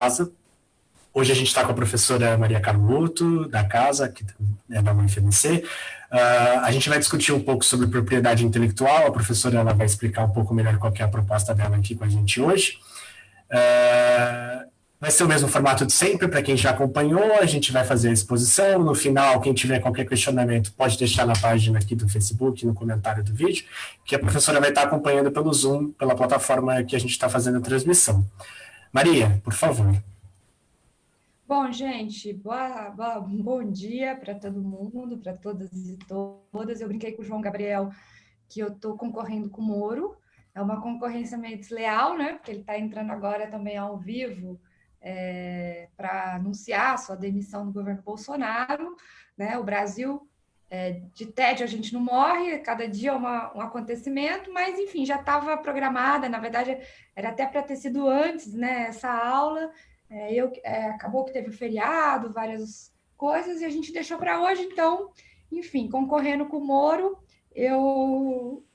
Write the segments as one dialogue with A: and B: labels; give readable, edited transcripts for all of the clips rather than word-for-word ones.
A: casa. Hoje a gente está com a professora Maria Carlotto, da casa, que é da UFMC. A gente vai discutir um pouco sobre propriedade intelectual. A professora ela vai explicar um pouco melhor qual que é a proposta dela aqui com a gente hoje. Vai ser o mesmo formato de sempre, para quem já acompanhou, a gente vai fazer a exposição. No final, quem tiver qualquer questionamento, pode deixar na página aqui do Facebook, no comentário do vídeo, que a professora vai estar acompanhando pelo Zoom, pela plataforma que a gente está fazendo a transmissão. Maria, por favor.
B: Bom, gente, bom dia para todo mundo, para todas e todas. Eu brinquei com o João Gabriel que eu estou concorrendo com o Moro. É uma concorrência meio desleal, né? Porque ele está entrando agora também ao vivo para anunciar a sua demissão do governo Bolsonaro, né? O Brasil, de tédio a gente não morre, cada dia é um acontecimento, mas enfim, já estava programada, na verdade, era até para ter sido antes, né? Essa aula. Acabou que teve feriado, várias coisas, e a gente deixou para hoje, então, enfim, concorrendo com o Moro, eu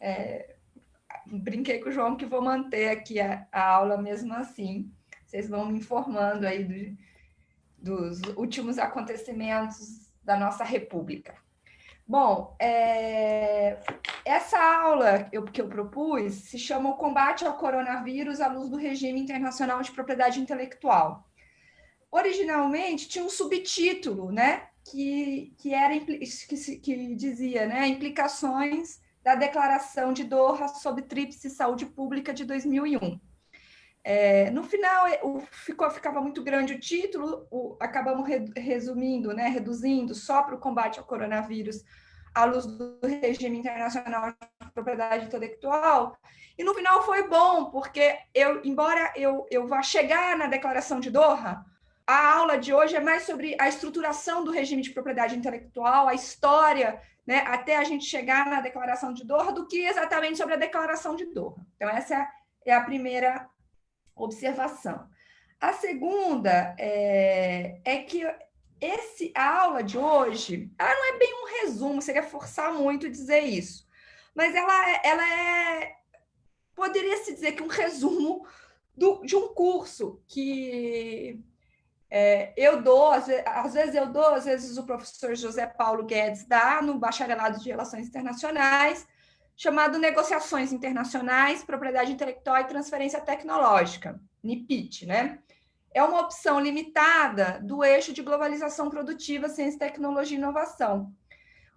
B: brinquei com o João que vou manter aqui a aula mesmo assim. Vocês vão me informando aí dos últimos acontecimentos da nossa República. Bom, essa aula que eu propus se chama O Combate ao Coronavírus à Luz do Regime Internacional de Propriedade Intelectual. Originalmente tinha um subtítulo, né, que dizia, né, implicações da Declaração de Doha sobre Tríplice Saúde Pública de 2001. No final, ficava muito grande o título, acabamos resumindo, né, reduzindo só para o combate ao coronavírus à luz do regime internacional de propriedade intelectual, e no final foi bom, porque embora eu vá chegar na Declaração de Doha, a aula de hoje é mais sobre a estruturação do regime de propriedade intelectual, a história, né, até a gente chegar na Declaração de Doha, do que exatamente sobre a Declaração de Doha. Então, essa é a primeira observação. A segunda é que a aula de hoje, ela não é bem um resumo, seria forçar muito dizer isso, mas poderia se dizer que um resumo de um curso que eu dou, às vezes eu dou, às vezes o professor José Paulo Guedes dá no Bacharelado de Relações Internacionais, chamado Negociações Internacionais, Propriedade Intelectual e Transferência Tecnológica, NIPIT, né? É uma opção limitada do eixo de globalização produtiva, ciência, tecnologia e inovação.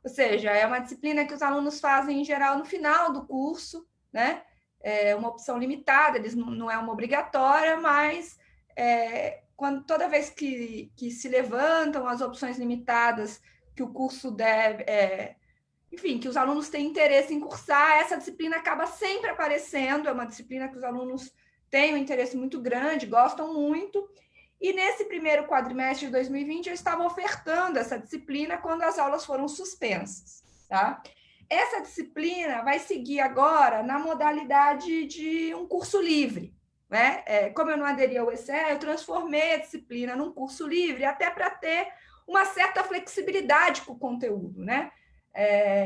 B: Ou seja, é uma disciplina que os alunos fazem, em geral, no final do curso, né? É uma opção limitada, não é uma obrigatória, mas toda vez que se levantam as opções limitadas que o curso deve, enfim, que os alunos têm interesse em cursar, essa disciplina acaba sempre aparecendo, é uma disciplina que os alunos têm um interesse muito grande, gostam muito, e nesse primeiro quadrimestre de 2020 eu estava ofertando essa disciplina quando as aulas foram suspensas, tá? Essa disciplina vai seguir agora na modalidade de um curso livre, né? Como eu não aderi ao ECE, eu transformei a disciplina num curso livre, até para ter uma certa flexibilidade com o conteúdo, né?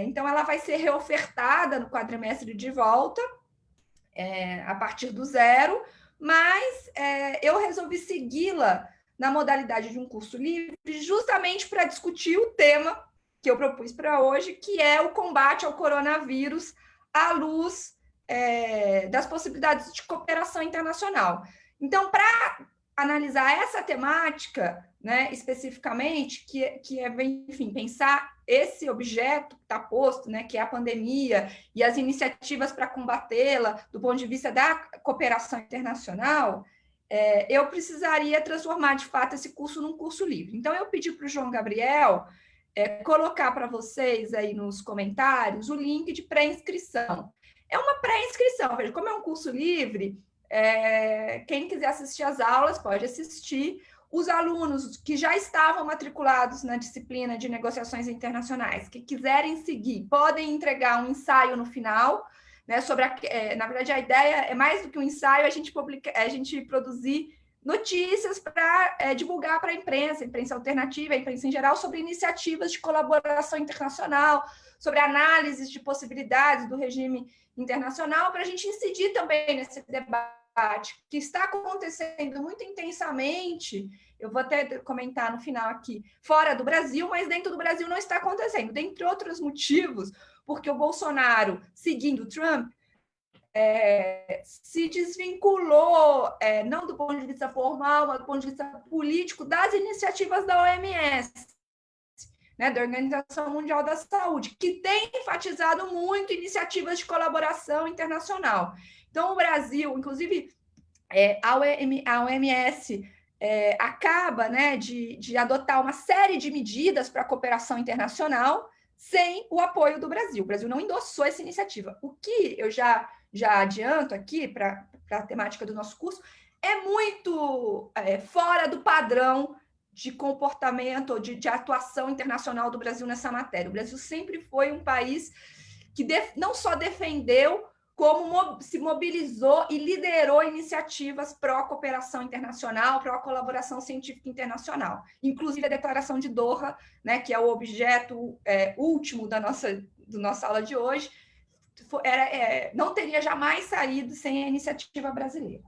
B: Então, ela vai ser reofertada no quadrimestre de volta, a partir do zero, mas eu resolvi segui-la na modalidade de um curso livre, justamente para discutir o tema que eu propus para hoje, que é o combate ao coronavírus à luz das possibilidades de cooperação internacional. Então, para analisar essa temática, né, especificamente, que é, enfim, pensar esse objeto que está posto, né, que é a pandemia, e as iniciativas para combatê-la, do ponto de vista da cooperação internacional, eu precisaria transformar, de fato, esse curso num curso livre. Então, eu pedi para o João Gabriel colocar para vocês aí nos comentários o link de pré-inscrição. É uma pré-inscrição, veja, como é um curso livre, quem quiser assistir às aulas pode assistir. Os alunos que já estavam matriculados na disciplina de negociações internacionais, que quiserem seguir, podem entregar um ensaio no final, né, sobre na verdade, a ideia é mais do que um ensaio, a gente produzir notícias para divulgar para a imprensa alternativa, a imprensa em geral, sobre iniciativas de colaboração internacional, sobre análises de possibilidades do regime internacional, para a gente incidir também nesse debate que está acontecendo muito intensamente, eu vou até comentar no final aqui, fora do Brasil, mas dentro do Brasil não está acontecendo, dentre outros motivos, porque o Bolsonaro, seguindo Trump, se desvinculou, não do ponto de vista formal, mas do ponto de vista político, das iniciativas da OMS, né, da Organização Mundial da Saúde, que tem enfatizado muito iniciativas de colaboração internacional. Então, o Brasil, inclusive, a OMS acaba, né, de adotar uma série de medidas para a cooperação internacional sem o apoio do Brasil. O Brasil não endossou essa iniciativa. O que eu já adianto aqui para a temática do nosso curso é muito fora do padrão de comportamento ou de atuação internacional do Brasil nessa matéria. O Brasil sempre foi um país que não só defendeu, como se mobilizou e liderou iniciativas pró-cooperação internacional, pró-colaboração científica internacional. Inclusive a Declaração de Doha, né, que é o objeto último da nossa aula de hoje, não teria jamais saído sem a iniciativa brasileira.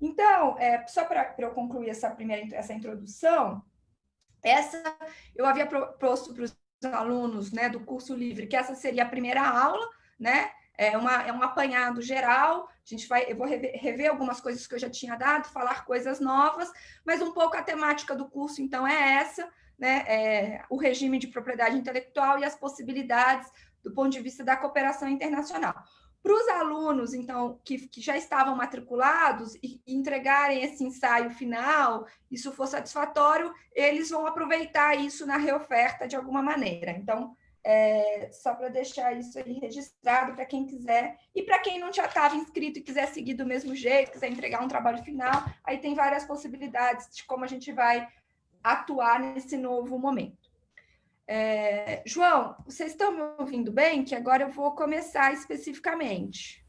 B: Então, só para eu concluir essa introdução, eu havia proposto para os alunos, né, do curso livre que essa seria a primeira aula, né? É um apanhado geral, eu vou rever algumas coisas que eu já tinha dado, falar coisas novas, mas um pouco a temática do curso, então, é essa, né? O regime de propriedade intelectual e as possibilidades do ponto de vista da cooperação internacional. Para os alunos, então, que já estavam matriculados e entregarem esse ensaio final, isso for satisfatório, eles vão aproveitar isso na reoferta de alguma maneira. Então, só para deixar isso aí registrado para quem quiser, e para quem não já estava inscrito e quiser seguir do mesmo jeito, quiser entregar um trabalho final, aí tem várias possibilidades de como a gente vai atuar nesse novo momento. João, vocês estão me ouvindo bem? Que agora eu vou começar especificamente.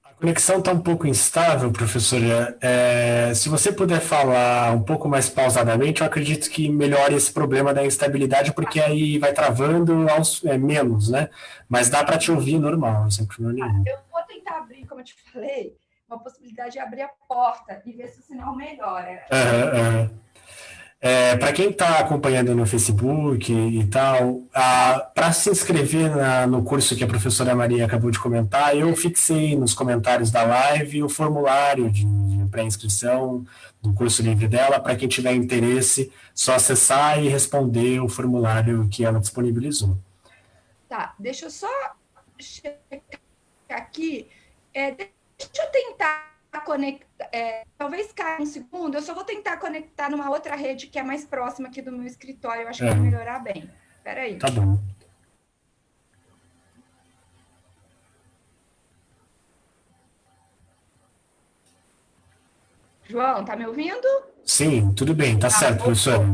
A: A conexão está um pouco instável, professora. Se você puder falar um pouco mais pausadamente, eu acredito que melhore esse problema da instabilidade, porque aí vai travando menos, né? Mas dá para te ouvir normal, sem problema nenhum.
B: Eu vou tentar abrir, como eu te falei, uma possibilidade de abrir a porta e ver se o sinal melhora.
A: Para quem está acompanhando no Facebook e tal, para se inscrever no curso que a professora Maria acabou de comentar, eu fixei nos comentários da live o formulário de pré-inscrição do curso livre dela. Para quem tiver interesse, só acessar e responder o formulário que ela disponibilizou.
B: Tá, deixa eu só checar aqui. Deixa eu tentar conectar, talvez caia um segundo, eu só vou tentar conectar numa outra rede que é mais próxima aqui do meu escritório, eu acho que vai melhorar bem. Espera aí.
A: Tá bom.
B: João, tá me ouvindo?
A: Sim, tudo bem, tá certo, professora.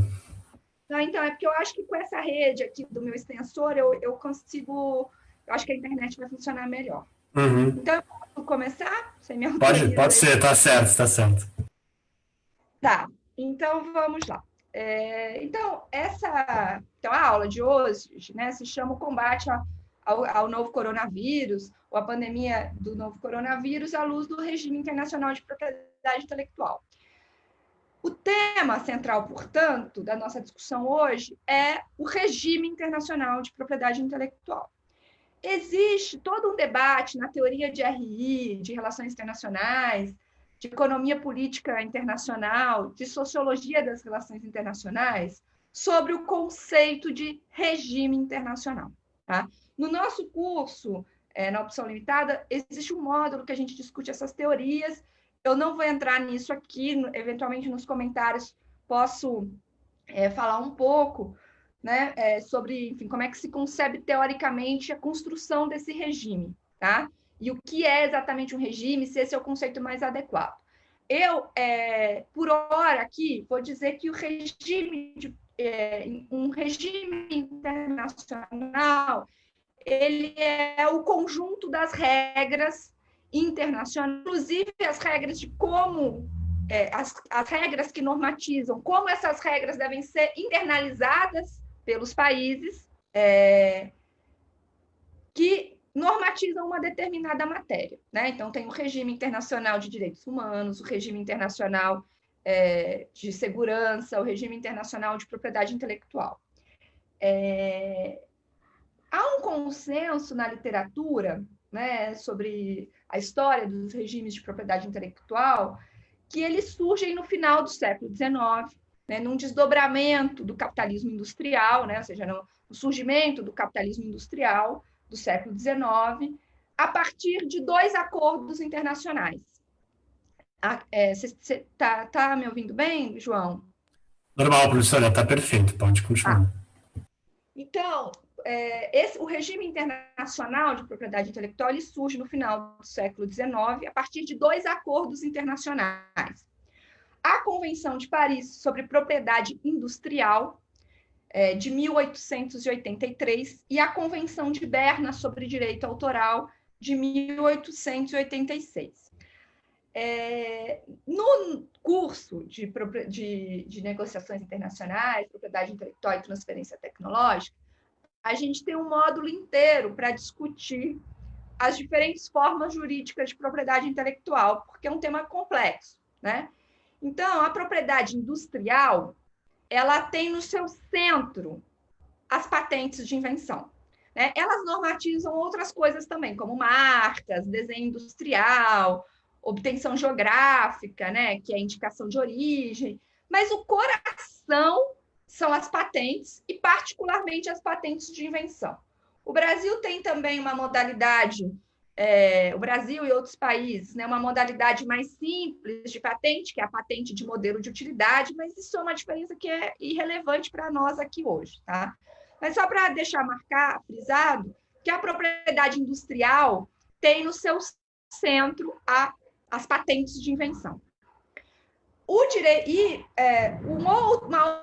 B: Não, então, é porque eu acho que com essa rede aqui do meu extensor, eu consigo, eu acho que a internet vai funcionar melhor.
A: Uhum.
B: Então, eu posso começar? Você me autoriza?
A: Pode ser, tá certo, tá certo.
B: Tá, então vamos lá. Então, a aula de hoje, né, se chama o combate ao novo coronavírus, ou a pandemia do novo coronavírus, à luz do regime internacional de propriedade intelectual. O tema central, portanto, da nossa discussão hoje é o regime internacional de propriedade intelectual. Existe todo um debate na teoria de RI, de relações internacionais, de economia política internacional, de sociologia das relações internacionais, sobre o conceito de regime internacional. Tá? No nosso curso, na opção limitada, existe um módulo que a gente discute essas teorias. Eu não vou entrar nisso aqui, eventualmente nos comentários posso falar um pouco, né, sobre, enfim, como é que se concebe teoricamente a construção desse regime, tá? E o que é exatamente um regime, se esse é o conceito mais adequado. Eu, por hora aqui, vou dizer que um regime internacional, ele é o conjunto das regras internacionais, inclusive as regras de como, as regras que normatizam, como essas regras devem ser internalizadas pelos países, que normatizam uma determinada matéria, né? Então, tem o regime internacional de direitos humanos, o regime internacional de segurança, o regime internacional de propriedade intelectual. Há um consenso na literatura, né, sobre a história dos regimes de propriedade intelectual, que eles surgem no final do século XIX, né, num desdobramento do capitalismo industrial, né, ou seja, no surgimento do capitalismo industrial do século XIX, a partir de 2 acordos internacionais. Você está me ouvindo bem, João?
A: Normal, professora, está perfeito, pode continuar.
B: Então, o regime internacional de propriedade intelectual ele surge no final do século XIX, a partir de 2 acordos internacionais. A Convenção de Paris sobre Propriedade Industrial, de 1883, e a Convenção de Berna sobre Direito Autoral, de 1886. No curso de negociações internacionais, propriedade intelectual e transferência tecnológica, a gente tem um módulo inteiro para discutir as diferentes formas jurídicas de propriedade intelectual, porque é um tema complexo, né? Então, a propriedade industrial, ela tem no seu centro as patentes de invenção, né? Elas normatizam outras coisas também, como marcas, desenho industrial, obtenção geográfica, né, que é a indicação de origem, mas o coração são as patentes e, particularmente, as patentes de invenção. O Brasil tem também uma modalidade, o Brasil e outros países, né, uma modalidade mais simples de patente, que é a patente de modelo de utilidade, mas isso é uma diferença que é irrelevante para nós aqui hoje, tá? Mas só para deixar frisado, que a propriedade industrial tem no seu centro as patentes de invenção. Uma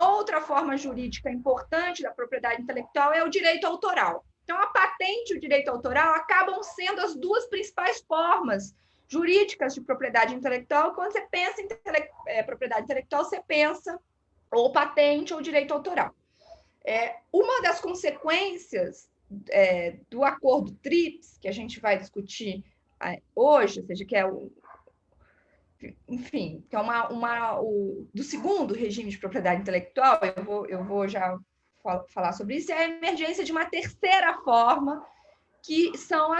B: outra forma jurídica importante da propriedade intelectual é o direito autoral. Então, a patente e o direito autoral acabam sendo as 2 principais formas jurídicas de propriedade intelectual. Quando você pensa em propriedade intelectual, você pensa ou patente ou direito autoral. Uma das consequências do acordo TRIPS, que a gente vai discutir hoje, ou seja, que é enfim, que é do segundo regime de propriedade intelectual, eu vou já falar sobre isso, é a emergência de uma terceira forma, que são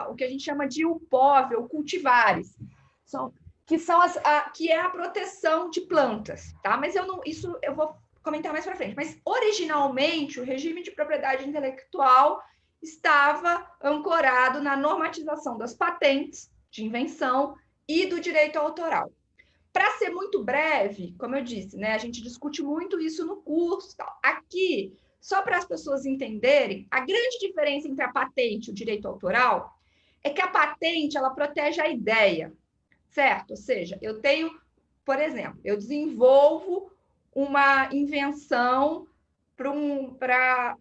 B: o que a gente chama de UPOV, ou cultivares, que é a proteção de plantas, tá? Mas isso eu vou comentar mais para frente. Mas, originalmente, o regime de propriedade intelectual estava ancorado na normatização das patentes de invenção e do direito autoral. Para ser muito breve, como eu disse, né, a gente discute muito isso no curso. Tal. Aqui, só para as pessoas entenderem, a grande diferença entre a patente e o direito autoral é que a patente ela protege a ideia, certo? Ou seja, eu tenho, por exemplo, eu desenvolvo uma invenção para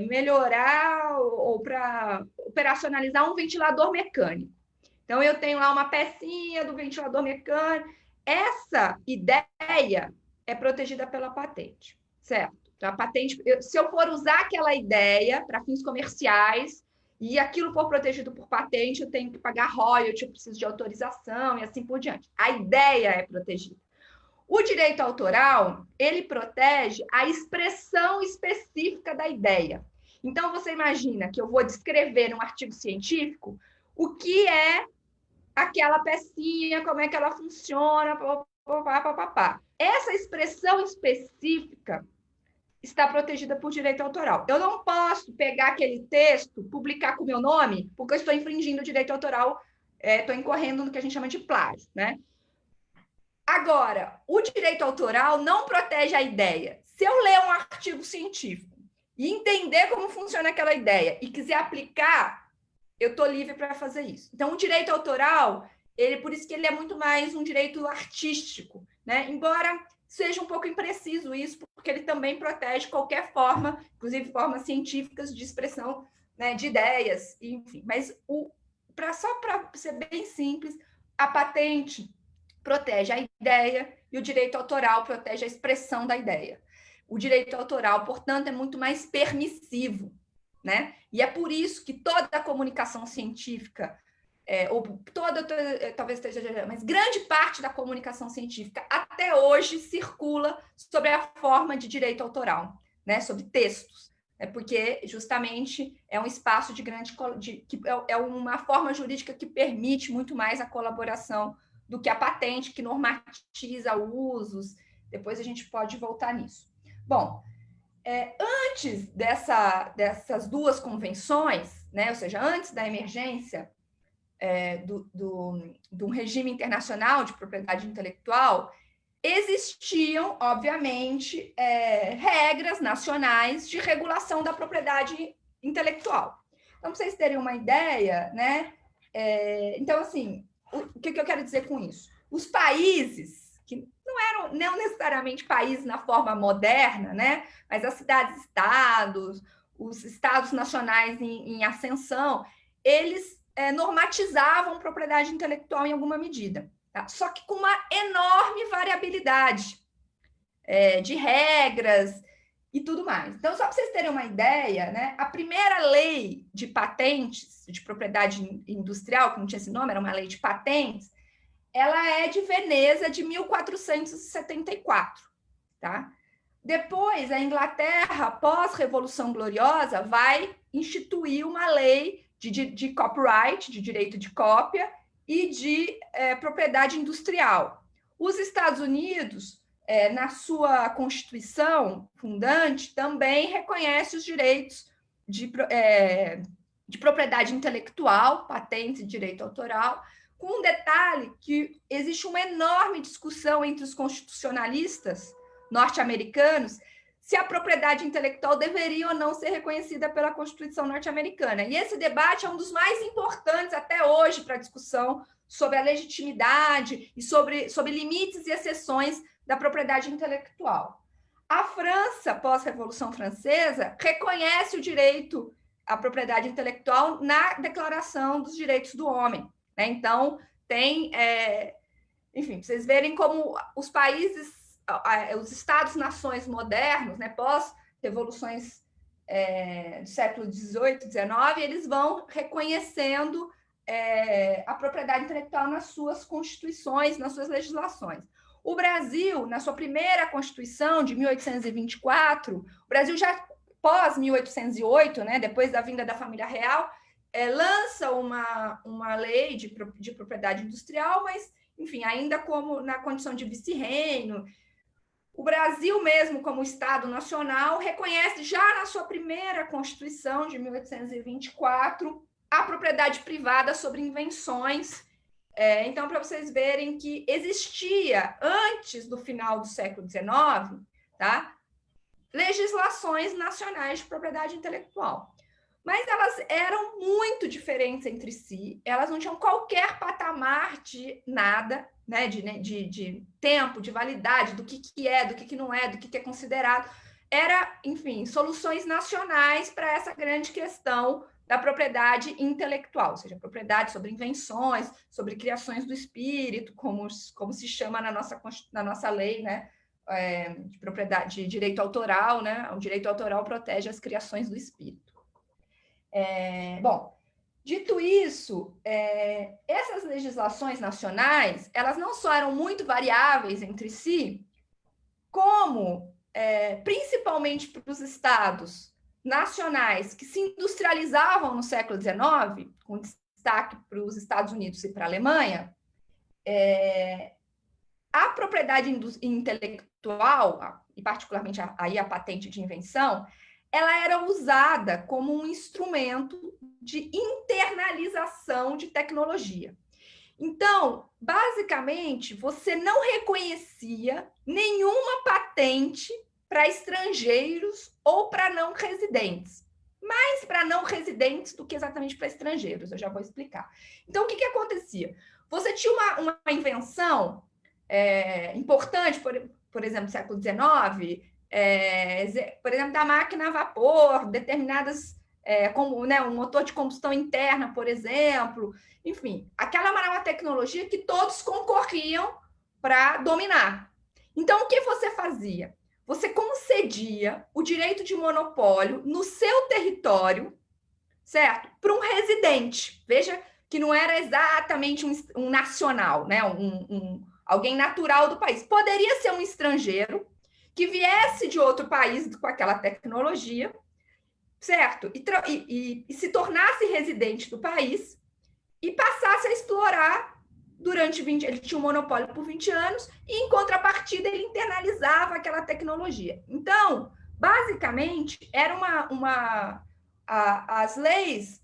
B: melhorar ou para operacionalizar um ventilador mecânico. Então, eu tenho lá uma pecinha do ventilador mecânico. Essa ideia é protegida pela patente, certo? Então, a patente, se eu for usar aquela ideia para fins comerciais e aquilo for protegido por patente, eu tenho que pagar royalty, eu preciso de autorização e assim por diante. A ideia é protegida. O direito autoral, ele protege a expressão específica da ideia. Então, você imagina que eu vou descrever num artigo científico o que é aquela pecinha, como é que ela funciona, papapá. Essa expressão específica está protegida por direito autoral. Eu não posso pegar aquele texto, publicar com o meu nome, porque eu estou infringindo o direito autoral, estou incorrendo no que a gente chama de plágio, né? Agora, o direito autoral não protege a ideia. Se eu ler um artigo científico e entender como funciona aquela ideia e quiser aplicar, eu estou livre para fazer isso. Então, o direito autoral, por isso que ele é muito mais um direito artístico, né? Embora seja um pouco impreciso isso, porque ele também protege qualquer forma, inclusive formas científicas de expressão, né, de ideias, enfim. Mas, só para ser bem simples, a patente protege a ideia e o direito autoral protege a expressão da ideia. O direito autoral, portanto, é muito mais permissivo, né? E é por isso que toda a comunicação científica, ou toda, talvez esteja, mas grande parte da comunicação científica até hoje circula sobre a forma de direito autoral, né? Sobre textos. Porque justamente é um espaço de grande, que é uma forma jurídica que permite muito mais a colaboração do que a patente, que normatiza usos. Depois a gente pode voltar nisso. Bom, antes dessas duas convenções, né, ou seja, antes da emergência do regime internacional de propriedade intelectual, existiam, obviamente, regras nacionais de regulação da propriedade intelectual. Então, para vocês terem uma ideia, né? Então, assim, o que eu quero dizer com isso? Os países que não necessariamente países na forma moderna, né? Mas as cidades-estados, os estados nacionais em ascensão, eles normatizavam propriedade intelectual em alguma medida. Tá? Só que com uma enorme variabilidade de regras e tudo mais. Então, só para vocês terem uma ideia, né, a primeira lei de patentes, de propriedade industrial, que não tinha esse nome, era uma lei de patentes, ela é de Veneza, de 1474. Tá? Depois, a Inglaterra, pós-Revolução Gloriosa, vai instituir uma lei de copyright, de direito de cópia, e de propriedade industrial. Os Estados Unidos, na sua Constituição fundante, também reconhece os direitos de propriedade intelectual, patentes e direito autoral, com um detalhe que existe uma enorme discussão entre os constitucionalistas norte-americanos se a propriedade intelectual deveria ou não ser reconhecida pela Constituição norte-americana. E esse debate é um dos mais importantes até hoje para a discussão sobre a legitimidade e sobre limites e exceções da propriedade intelectual. A França, pós-Revolução Francesa, reconhece o direito à propriedade intelectual na Declaração dos Direitos do Homem. Né? Então, tem... enfim, vocês verem como os países, os Estados-nações modernos, né, pós-revoluções do século XVIII, XIX, eles vão reconhecendo a propriedade intelectual nas suas constituições, nas suas legislações. O Brasil, na sua primeira Constituição, de 1824, o Brasil já pós-1808, né, depois da vinda da família real, lança uma lei de propriedade industrial, mas, enfim, ainda como na condição de vice-reino. O Brasil mesmo, como Estado Nacional, reconhece já na sua primeira Constituição, de 1824, a propriedade privada sobre invenções. Então, para vocês verem que existia, antes do final do século XIX, tá, legislações nacionais de propriedade intelectual. Mas elas eram muito diferentes entre si, elas não tinham qualquer patamar de nada, né, de tempo, de validade, do que é, do que não é, do que é considerado. Era, enfim, soluções nacionais para essa grande questão da propriedade intelectual, ou seja, propriedade sobre invenções, sobre criações do espírito, como se chama na nossa lei, né, de propriedade, de direito autoral, né? O direito autoral protege as criações do espírito. Bom, dito isso, essas legislações nacionais, elas não só eram muito variáveis entre si, como, principalmente para os estados nacionais que se industrializavam no século XIX, com destaque para os Estados Unidos e para a Alemanha, a propriedade intelectual, e particularmente aí a patente de invenção, ela era usada como um instrumento de internalização de tecnologia. Então, basicamente, você não reconhecia nenhuma patente para estrangeiros ou para não residentes. Mais para não residentes do que exatamente para estrangeiros, eu já vou explicar. Então, o que acontecia? Você tinha uma invenção importante, por exemplo, no século XIX, por exemplo, da máquina a vapor, determinadas, como, né, um motor de combustão interna, por exemplo, enfim, aquela era uma tecnologia que todos concorriam para dominar. Então, o que você fazia? você concedia o direito de monopólio no seu território, certo? Para um residente. Veja que não era exatamente um nacional, né? Alguém natural do país. Poderia ser um estrangeiro que viesse de outro país com aquela tecnologia, certo? E se tornasse residente do país e passasse a explorar durante 20 anos. Ele tinha um monopólio por 20 anos e, em contrapartida, ele internalizava aquela tecnologia. Então, basicamente, era as leis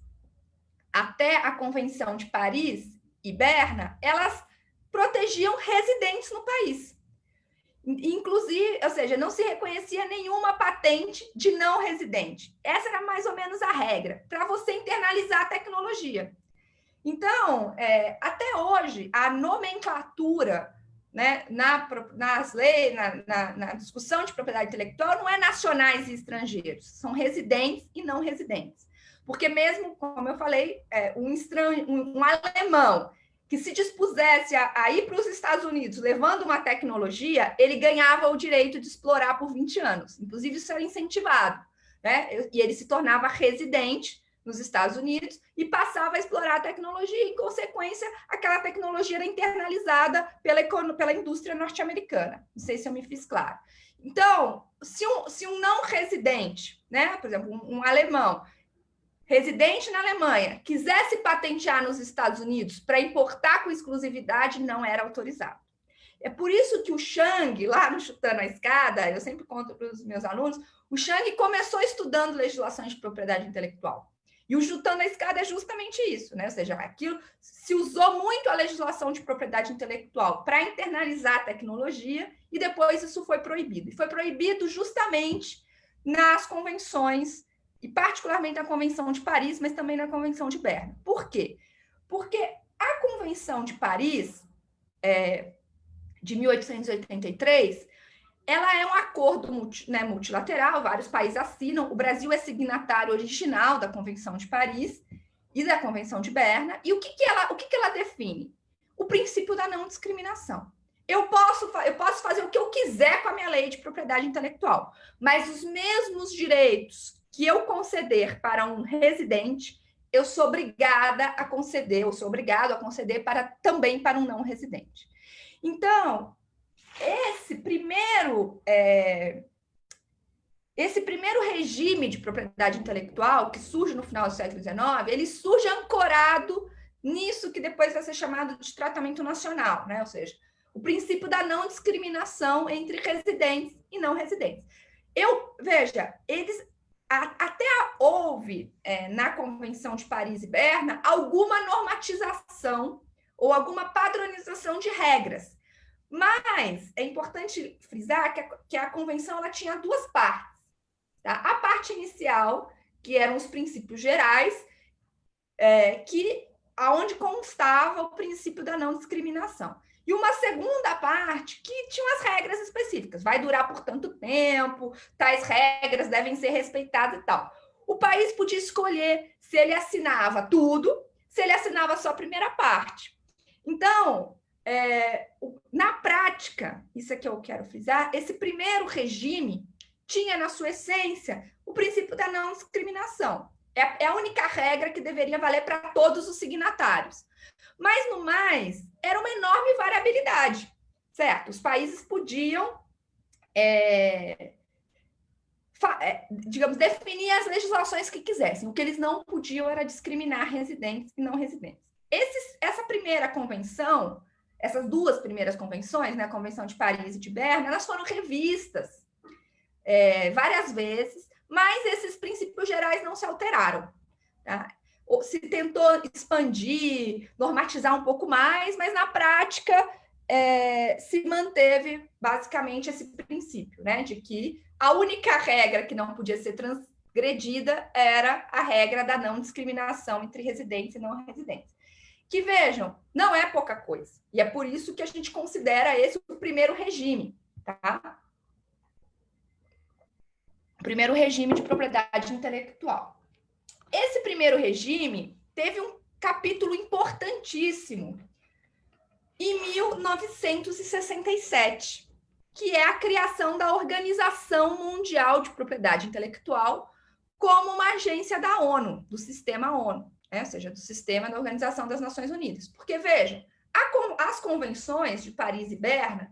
B: até a Convenção de Paris e Berna, elas protegiam residentes no país. Inclusive, ou seja, não se reconhecia nenhuma patente de não residente. Essa era mais ou menos a regra, para você internalizar a tecnologia. Então, até hoje, a nomenclatura, né, nas leis, na discussão de propriedade intelectual, não é nacionais e estrangeiros, são residentes e não residentes. Porque mesmo, como eu falei, um alemão que se dispusesse a ir para os Estados Unidos levando uma tecnologia, ele ganhava o direito de explorar por 20 anos. Inclusive, isso era incentivado, né? E ele se tornava residente nos Estados Unidos e passava a explorar a tecnologia e, em consequência, aquela tecnologia era internalizada pela indústria norte-americana. Não sei se eu me fiz claro. Então, se um não residente, né, por exemplo, um alemão, residente na Alemanha, quisesse patentear nos Estados Unidos para importar com exclusividade, não era autorizado. É por isso que o Chang, lá no Chutando a Escada, eu sempre conto para os meus alunos, o Chang começou estudando legislação de propriedade intelectual. E o Chutando a Escada é justamente isso, né? Ou seja, aquilo se usou muito a legislação de propriedade intelectual para internalizar a tecnologia e depois isso foi proibido. E foi proibido justamente nas convenções, e particularmente na Convenção de Paris, mas também na Convenção de Berna. Por quê? Porque a Convenção de Paris, de 1883, ela é um acordo multilateral, vários países assinam, o Brasil é signatário original da Convenção de Paris e da Convenção de Berna, e o que ela define? O princípio da não discriminação. Eu posso fazer o que eu quiser com a minha lei de propriedade intelectual, mas os mesmos direitos que eu conceder para um residente, eu sou obrigado a conceder também para um não residente. Então, esse primeiro regime de propriedade intelectual que surge no final do século XIX, ele surge ancorado nisso que depois vai ser chamado de tratamento nacional, né? Ou seja, o princípio da não discriminação entre residentes e não residentes. Veja, até houve, na Convenção de Paris e Berna, alguma normatização ou alguma padronização de regras. Mas é importante frisar que a convenção ela tinha duas partes. Tá? A parte inicial, que eram os princípios gerais, aonde constava o princípio da não discriminação. E uma segunda parte que tinha as regras específicas. Vai durar por tanto tempo, tais regras devem ser respeitadas e tal. O país podia escolher se ele assinava tudo, se ele assinava só a primeira parte. Então, na prática, isso é que eu quero frisar, esse primeiro regime tinha na sua essência o princípio da não discriminação. É a única regra que deveria valer para todos os signatários. Mas, no mais, era uma enorme variabilidade, certo? Os países podiam, digamos, definir as legislações que quisessem. O que eles não podiam era discriminar residentes e não residentes. Essa primeira convenção, essas duas primeiras convenções, né, a Convenção de Paris e de Berna, elas foram revistas várias vezes, mas esses princípios gerais não se alteraram. Tá? Se tentou expandir, normatizar um pouco mais, mas na prática se manteve basicamente esse princípio, né, de que a única regra que não podia ser transgredida era a regra da não discriminação entre residentes e não residentes. Que, vejam, não é pouca coisa. E é por isso que a gente considera esse o primeiro regime, tá? O primeiro regime de propriedade intelectual. Esse primeiro regime teve um capítulo importantíssimo em 1967, que é a criação da Organização Mundial de Propriedade Intelectual como uma agência da ONU, do sistema ONU, né? Ou seja, do sistema da Organização das Nações Unidas. Porque, vejam, as convenções de Paris e Berna,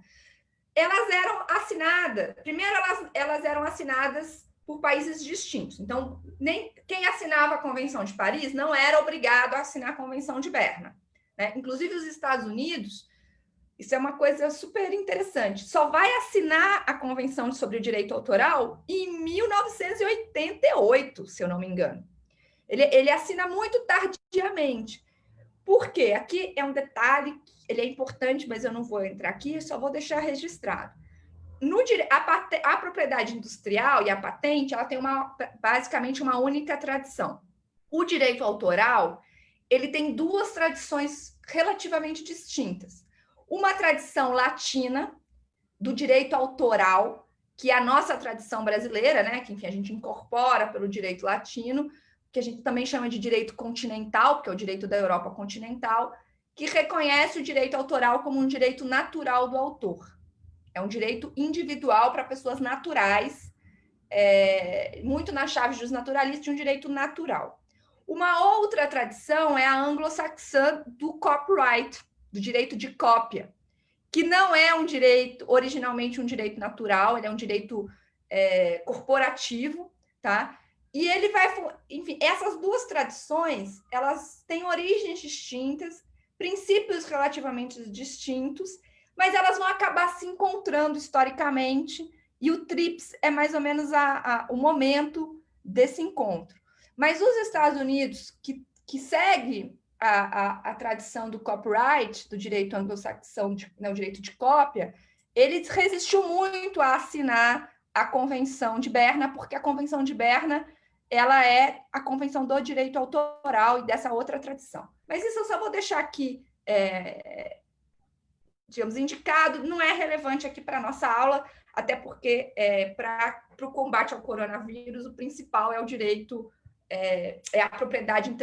B: elas eram assinadas, primeiro elas eram assinadas por países distintos. Então, nem quem assinava a Convenção de Paris não era obrigado a assinar a Convenção de Berna, né? Inclusive, os Estados Unidos, isso é uma coisa super interessante, só vai assinar a Convenção sobre o Direito Autoral em 1988, se eu não me engano. Ele assina muito tardiamente. Por quê? Aqui é um detalhe, ele é importante, mas eu não vou entrar aqui, só vou deixar registrado. A propriedade industrial e a patente, ela tem basicamente uma única tradição. O direito autoral, ele tem duas tradições relativamente distintas. Uma tradição latina, do direito autoral, que é a nossa tradição brasileira, né? Que, enfim, a gente incorpora pelo direito latino, que a gente também chama de direito continental, que é o direito da Europa continental, que reconhece o direito autoral como um direito natural do autor. É um direito individual para pessoas naturais, muito na chave dos naturalistas, de um direito natural. Uma outra tradição é a anglo-saxã do copyright, do direito de cópia, que não é um direito, originalmente um direito natural, ele é um direito corporativo, tá? E ele vai, enfim, essas duas tradições, elas têm origens distintas, princípios relativamente distintos, mas elas vão acabar se encontrando historicamente, e o TRIPS é mais ou menos o momento desse encontro. Mas os Estados Unidos, que segue a tradição do copyright, do direito anglo-saxão, né, o direito de cópia, ele resistiu muito a assinar a Convenção de Berna, porque a Convenção de Berna ela é a convenção do direito autoral e dessa outra tradição. Mas isso eu só vou deixar aqui, digamos, indicado, não é relevante aqui para a nossa aula, até porque para o combate ao coronavírus, o principal é o direito, a propriedade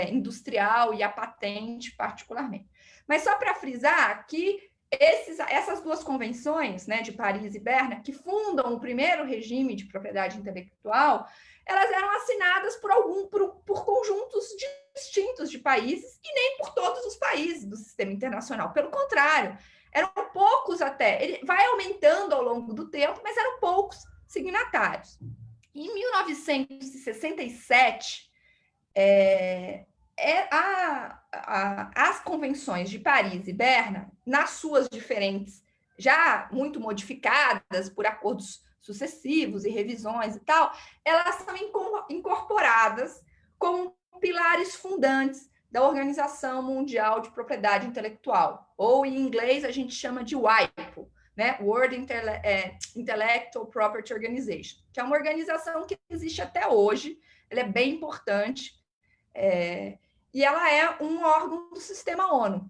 B: industrial e a patente, particularmente. Mas só para frisar que essas duas convenções, né, de Paris e Berna, que fundam o primeiro regime de propriedade intelectual, elas eram assinadas por conjuntos distintos de países e nem por todos os países do sistema internacional. Pelo contrário, eram poucos até. Ele vai aumentando ao longo do tempo, mas eram poucos signatários. Em 1967, as convenções de Paris e Berna, nas suas diferentes, já muito modificadas por acordos sucessivos e revisões e tal, elas são incorporadas como pilares fundantes da Organização Mundial de Propriedade Intelectual, ou em inglês a gente chama de WIPO, né? World Intellectual Property Organization, que é uma organização que existe até hoje, ela é bem importante, e ela é um órgão do sistema ONU,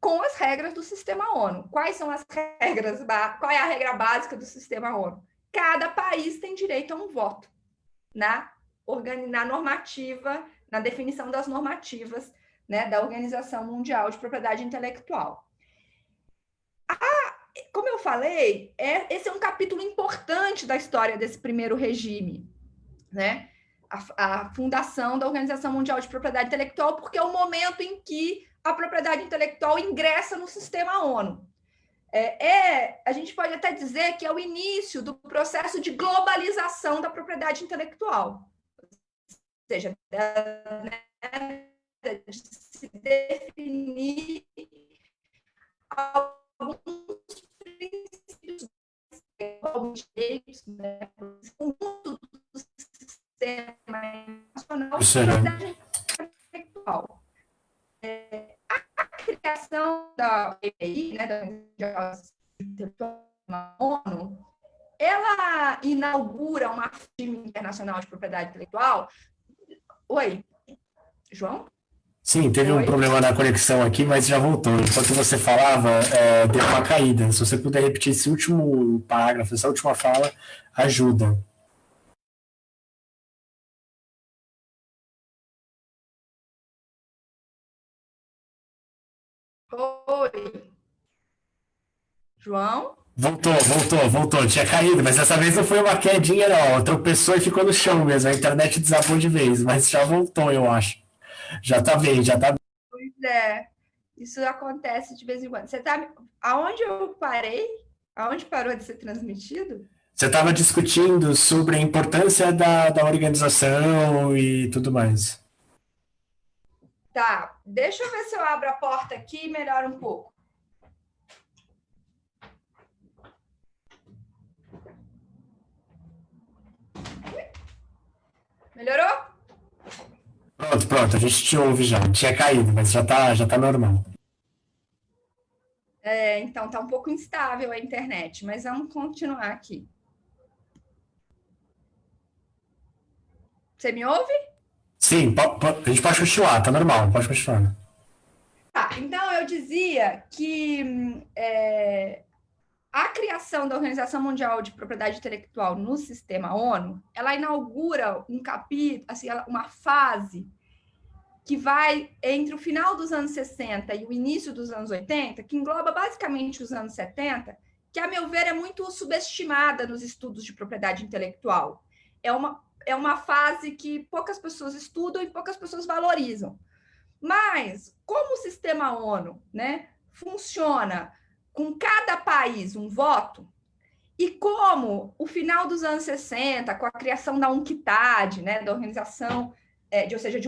B: com as regras do sistema ONU. Quais são as regras? Qual é a regra básica do sistema ONU? Cada país tem direito a um voto na normativa, na definição das normativas, né, da Organização Mundial de Propriedade Intelectual. Como eu falei, esse é um capítulo importante da história desse primeiro regime, né? A fundação da Organização Mundial de Propriedade Intelectual, porque é o momento em que a propriedade intelectual ingressa no sistema ONU. A gente pode até dizer que é o início do processo de globalização da propriedade intelectual. Ou seja, de se definir alguns princípios, alguns direitos, né, do sistema nacional de propriedade intelectual. A criação da EPI, né, da ONU, ela inaugura uma firma internacional de propriedade intelectual. Oi, João?
A: Sim, teve um problema na conexão aqui, mas já voltou. Enquanto você falava, deu uma caída. Se você puder repetir esse último parágrafo, essa última fala, ajuda.
B: Oi, João?
A: Voltou. Tinha caído, mas dessa vez não foi uma quedinha, não. Tropeçou e ficou no chão mesmo. A internet desabou de vez, mas já voltou, eu acho. Já tá bem, já tá bem.
B: Pois é, isso acontece de vez em quando. Você tá. Aonde eu parei? Aonde parou de ser transmitido?
A: Você estava discutindo sobre a importância da organização e tudo mais.
B: Tá, deixa eu ver se eu abro a porta aqui e melhora um pouco. Melhorou?
A: Pronto, a gente te ouve já. Tinha caído, mas já tá normal.
B: Então tá um pouco instável a internet, mas vamos continuar aqui. Você me ouve?
A: Sim, a gente pode continuar, tá normal, pode continuar.
B: Tá, então eu dizia que a criação da Organização Mundial de Propriedade Intelectual no sistema ONU, ela inaugura um capítulo, assim, uma fase que vai entre o final dos anos 60 e o início dos anos 80, que engloba basicamente os anos 70, que, a meu ver, é muito subestimada nos estudos de propriedade intelectual. É uma fase que poucas pessoas estudam e poucas pessoas valorizam. Mas, como o sistema ONU, né, funciona com cada país um voto, e como o final dos anos 60, com a criação da UNCTAD, né, da organização, ou seja,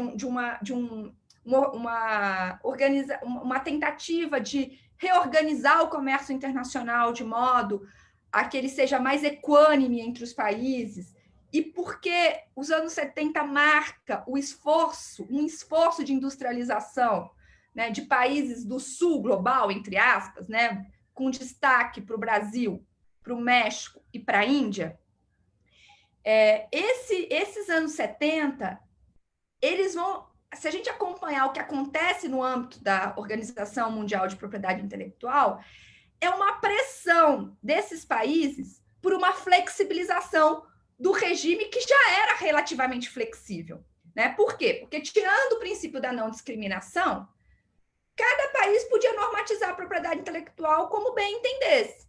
B: uma tentativa de reorganizar o comércio internacional de modo a que ele seja mais equânime entre os países, e porque os anos 70 marca um esforço de industrialização, né, de países do sul global, entre aspas, né, com destaque para o Brasil, para o México e para a Índia, esses anos 70, eles vão, se a gente acompanhar o que acontece no âmbito da Organização Mundial de Propriedade Intelectual, é uma pressão desses países por uma flexibilização do regime que já era relativamente flexível. Né? Por quê? Porque, tirando o princípio da não discriminação, cada país podia normatizar a propriedade intelectual como bem entendesse.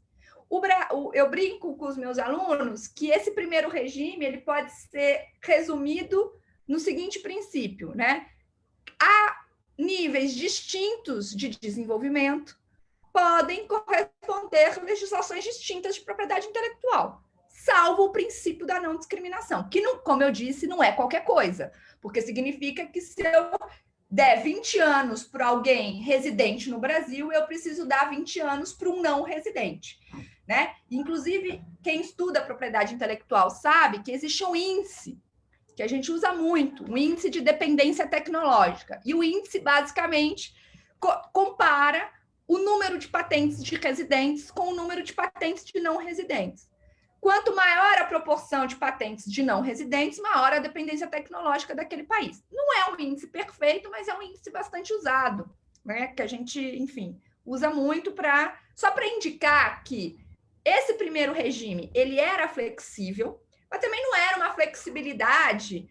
B: Eu brinco com os meus alunos que esse primeiro regime ele pode ser resumido no seguinte princípio, né? Há níveis distintos de desenvolvimento, podem corresponder legislações distintas de propriedade intelectual, salvo o princípio da não discriminação, que, não, como eu disse, não é qualquer coisa, porque significa que se eu der 20 anos para alguém residente no Brasil, eu preciso dar 20 anos para um não residente. Né? Inclusive, quem estuda propriedade intelectual sabe que existe um índice que a gente usa muito, um índice de dependência tecnológica. E o índice, basicamente, compara o número de patentes de residentes com o número de patentes de não residentes. Quanto maior a proporção de patentes de não residentes, maior a dependência tecnológica daquele país. Não é um índice perfeito, mas é um índice bastante usado, né? Que a gente, enfim, usa muito só para indicar que esse primeiro regime ele era flexível, mas também não era uma flexibilidade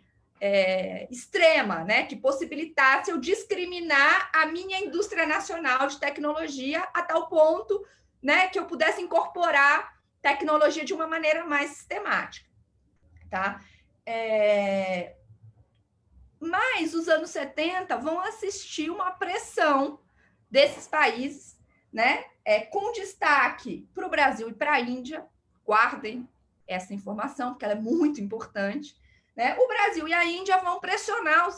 B: extrema, né? Que possibilitasse eu discriminar a minha indústria nacional de tecnologia a tal ponto, né, que eu pudesse incorporar tecnologia de uma maneira mais sistemática. Tá? Mas os anos 70 vão assistir uma pressão desses países, né, com destaque para o Brasil e para a Índia. Guardem essa informação, porque ela é muito importante. Né? O Brasil e a Índia vão pressionar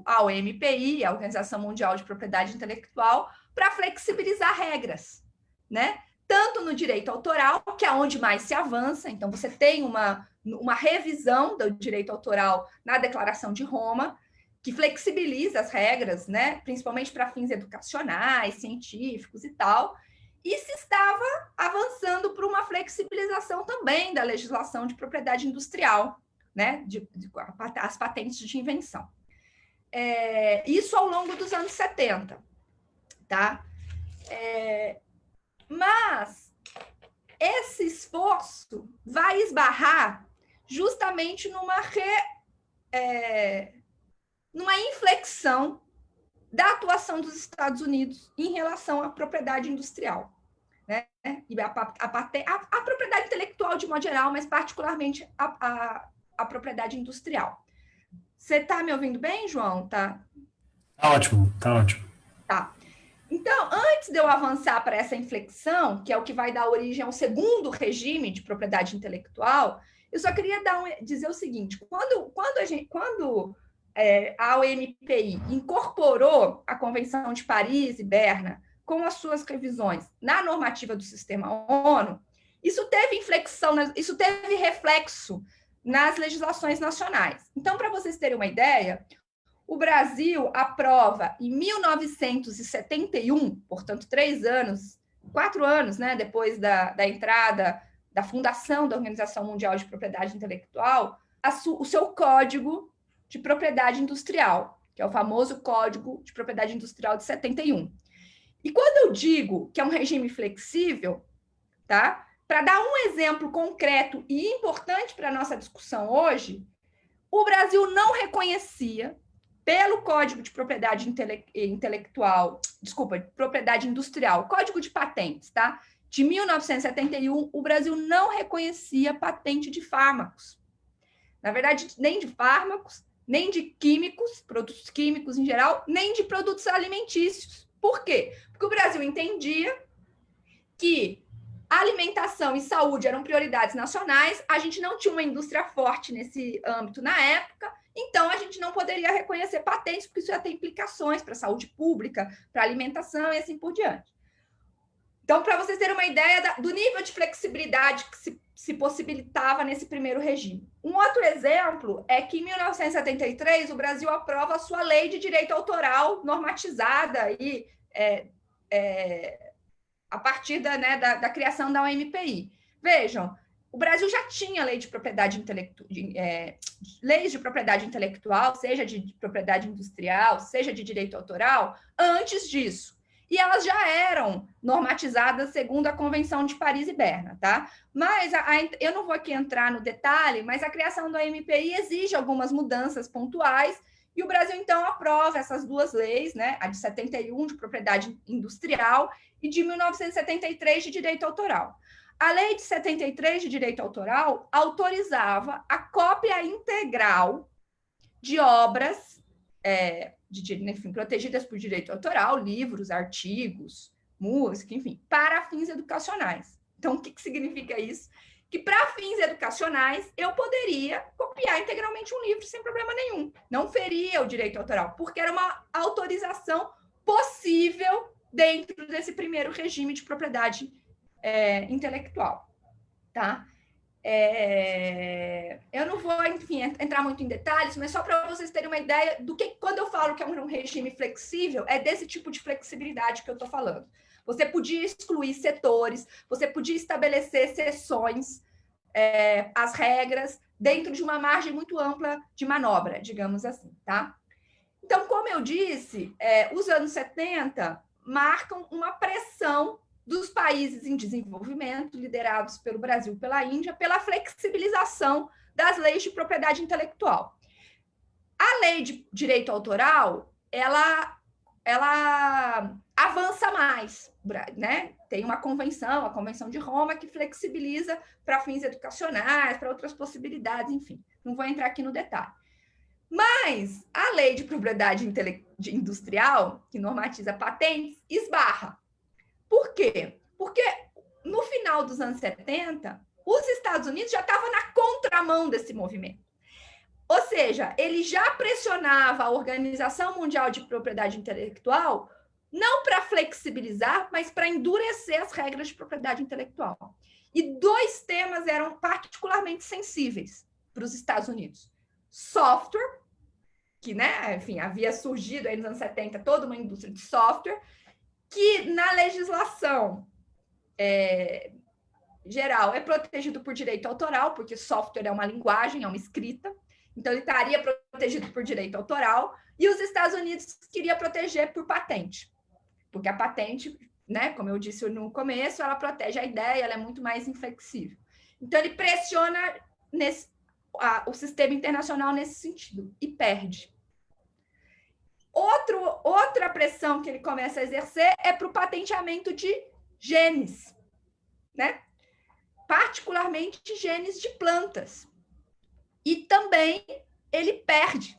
B: a OMPI, a Organização Mundial de Propriedade Intelectual, para flexibilizar regras. Né? Tanto no direito autoral, que é onde mais se avança, então você tem uma revisão do direito autoral na Declaração de Roma, que flexibiliza as regras, né, principalmente para fins educacionais, científicos e tal, e se estava avançando para uma flexibilização também da legislação de propriedade industrial, né, as patentes de invenção. Isso ao longo dos anos 70. Tá? Mas esse esforço vai esbarrar justamente numa inflexão da atuação dos Estados Unidos em relação à propriedade industrial. Né? E a propriedade intelectual de modo geral, mas particularmente a propriedade industrial. Você está me ouvindo bem, João?
A: Tá ótimo, tá ótimo.
B: Tá. Então, antes de eu avançar para essa inflexão, que é o que vai dar origem ao segundo regime de propriedade intelectual, eu só queria dizer o seguinte: quando a OMPI incorporou a Convenção de Paris e Berna com as suas revisões na normativa do sistema ONU, isso teve inflexão, isso teve reflexo nas legislações nacionais. Então, para vocês terem uma ideia, o Brasil aprova em 1971, portanto, 4 anos, né, depois da entrada, da fundação da Organização Mundial de Propriedade Intelectual, o seu Código de Propriedade Industrial, que é o famoso Código de Propriedade Industrial de 71. E quando eu digo que é um regime flexível, tá? Para dar um exemplo concreto e importante para a nossa discussão hoje, o Brasil não reconhecia, pelo Código de Propriedade Intelectual, Propriedade Industrial, Código de Patentes, tá? De 1971, o Brasil não reconhecia patente de fármacos. Na verdade, nem de fármacos, nem de químicos, produtos químicos em geral, nem de produtos alimentícios. Por quê? Porque o Brasil entendia que alimentação e saúde eram prioridades nacionais, a gente não tinha uma indústria forte nesse âmbito na época, então a gente não poderia reconhecer patentes, porque isso ia ter implicações para a saúde pública, para a alimentação e assim por diante. Então, para vocês terem uma ideia do nível de flexibilidade que se possibilitava nesse primeiro regime. Um outro exemplo é que, em 1973, o Brasil aprova a sua lei de direito autoral normatizada e a partir da criação da OMPI. Vejam, o Brasil já tinha lei de propriedade leis de propriedade intelectual, seja de propriedade industrial, seja de direito autoral, antes disso. E elas já eram normatizadas segundo a Convenção de Paris e Berna, tá? Mas eu não vou aqui entrar no detalhe, mas a criação do OMPI exige algumas mudanças pontuais, e o Brasil, então, aprova essas duas leis, né? A de 71, de propriedade industrial, e de 1973, de direito autoral. A lei de 73, de direito autoral, autorizava a cópia integral de obras enfim, protegidas por direito autoral, livros, artigos, música, enfim, para fins educacionais. Então, o que significa isso? Que para fins educacionais eu poderia copiar integralmente um livro sem problema nenhum. Não feria o direito autoral, porque era uma autorização possível dentro desse primeiro regime de propriedade intelectual, tá? Eu não vou, enfim, entrar muito em detalhes, mas só para vocês terem uma ideia do que, quando eu falo que é um regime flexível, é desse tipo de flexibilidade que eu estou falando. Você podia excluir setores, você podia estabelecer exceções às regras dentro de uma margem muito ampla de manobra, digamos assim, tá? Então, como eu disse, os anos 70 marcam uma pressão dos países em desenvolvimento, liderados pelo Brasil e pela Índia, pela flexibilização das leis de propriedade intelectual. A lei de direito autoral, ela avança mais, né? Tem uma convenção, a Convenção de Roma, que flexibiliza para fins educacionais, para outras possibilidades, enfim. Não vou entrar aqui no detalhe. Mas a lei de propriedade industrial, que normatiza patentes, esbarra. Por quê? Porque no final dos anos 70, os Estados Unidos já estavam na contramão desse movimento. Ou seja, ele já pressionava a Organização Mundial de Propriedade Intelectual não para flexibilizar, mas para endurecer as regras de propriedade intelectual. E dois temas eram particularmente sensíveis para os Estados Unidos. Software, que, né, enfim, havia surgido aí nos anos 70 toda uma indústria de software, que na legislação geral é protegido por direito autoral, porque software é uma linguagem, é uma escrita, então ele estaria protegido por direito autoral, e os Estados Unidos queria proteger por patente, porque a patente, né, como eu disse no começo, ela protege a ideia, ela é muito mais inflexível. Então ele pressiona o sistema internacional nesse sentido, e perde. Outra pressão que ele começa a exercer é para o patenteamento de genes. né? Particularmente genes de plantas. E também ele perde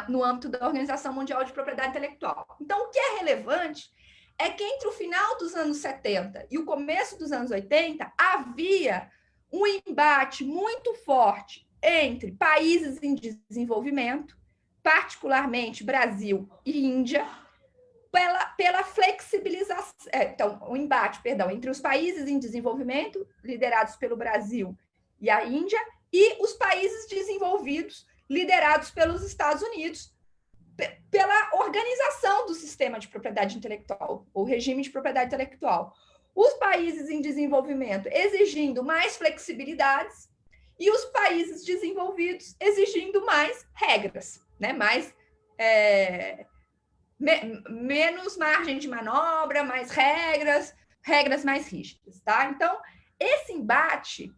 B: no âmbito da Organização Mundial de Propriedade Intelectual. Então, o que é relevante é que entre o final dos anos 70 e o começo dos anos 80, havia um embate muito forte entre países em desenvolvimento, particularmente Brasil e Índia, pela flexibilização, então, o embate, perdão, entre os países em desenvolvimento, liderados pelo Brasil e a Índia, e os países desenvolvidos, liderados pelos Estados Unidos, pela organização do sistema de propriedade intelectual, ou regime de propriedade intelectual. Os países em desenvolvimento exigindo mais flexibilidades e os países desenvolvidos exigindo mais regras, né? Menos margem de manobra, mais regras mais rígidas, tá? Então, esse embate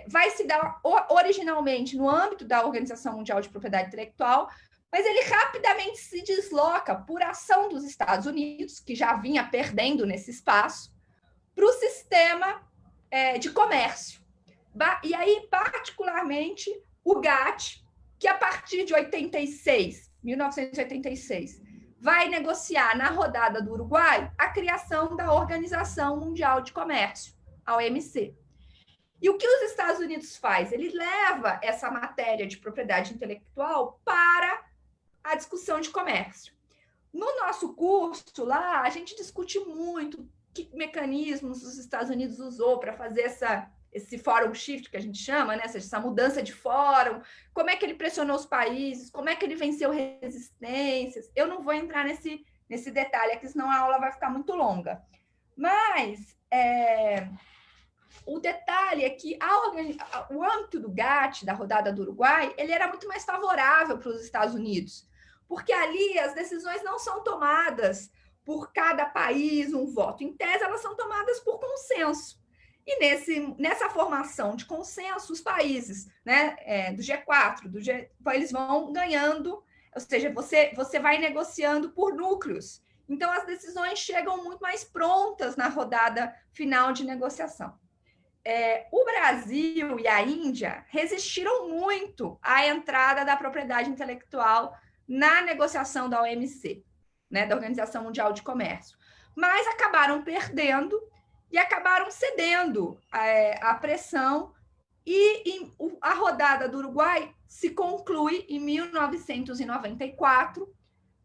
B: vai se dar originalmente no âmbito da Organização Mundial de Propriedade Intelectual, mas ele rapidamente se desloca por ação dos Estados Unidos, que já vinha perdendo nesse espaço, para o sistema de comércio. E aí, particularmente, o GATT, que a partir de 1986, vai negociar na rodada do Uruguai a criação da Organização Mundial de Comércio, a OMC. E o que os Estados Unidos faz? Ele leva essa matéria de propriedade intelectual para a discussão de comércio. No nosso curso lá, a gente discute muito que mecanismos os Estados Unidos usou para fazer esse forum shift, que a gente chama, né? Essa mudança de fórum, como é que ele pressionou os países, como é que ele venceu resistências. Eu não vou entrar nesse detalhe aqui, senão a aula vai ficar muito longa. Mas o detalhe é que o âmbito do GATT, da rodada do Uruguai, ele era muito mais favorável para os Estados Unidos, porque ali as decisões não são tomadas por cada país um voto. Em tese, elas são tomadas por consenso. E nessa formação de consenso, os países, né, do G4, eles vão ganhando, ou seja, você vai negociando por núcleos. Então, as decisões chegam muito mais prontas na rodada final de negociação. O Brasil e a Índia resistiram muito à entrada da propriedade intelectual na negociação da OMC, né, da Organização Mundial de Comércio, mas acabaram perdendo e acabaram cedendo à pressão, e a rodada do Uruguai se conclui em 1994,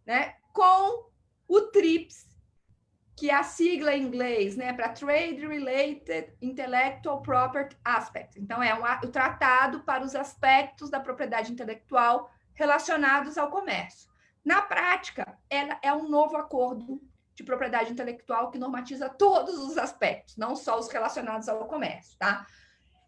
B: né, com o TRIPS, que é a sigla em inglês, né, para Trade Related Intellectual Property Aspect. Então, o tratado para os aspectos da propriedade intelectual relacionados ao comércio. Na prática, ela é um novo acordo de propriedade intelectual que normatiza todos os aspectos, não só os relacionados ao comércio, tá?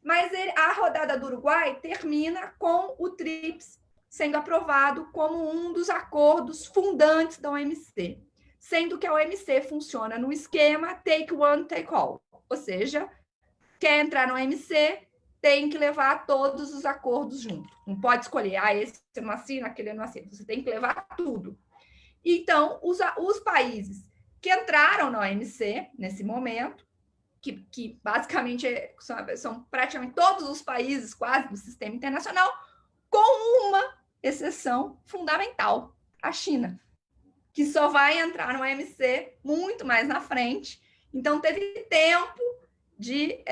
B: Mas a rodada do Uruguai termina com o TRIPS sendo aprovado como um dos acordos fundantes da OMC, sendo que a OMC funciona no esquema take one, take all, ou seja, quer entrar no OMC, tem que levar todos os acordos junto. Não pode escolher, esse eu não assino, aquele eu não assino. Você tem que levar tudo. Então, os países que entraram na OMC nesse momento, que basicamente são praticamente todos os países quase do sistema internacional, com uma exceção fundamental, a China, que só vai entrar no OMC muito mais na frente. Então, teve tempo de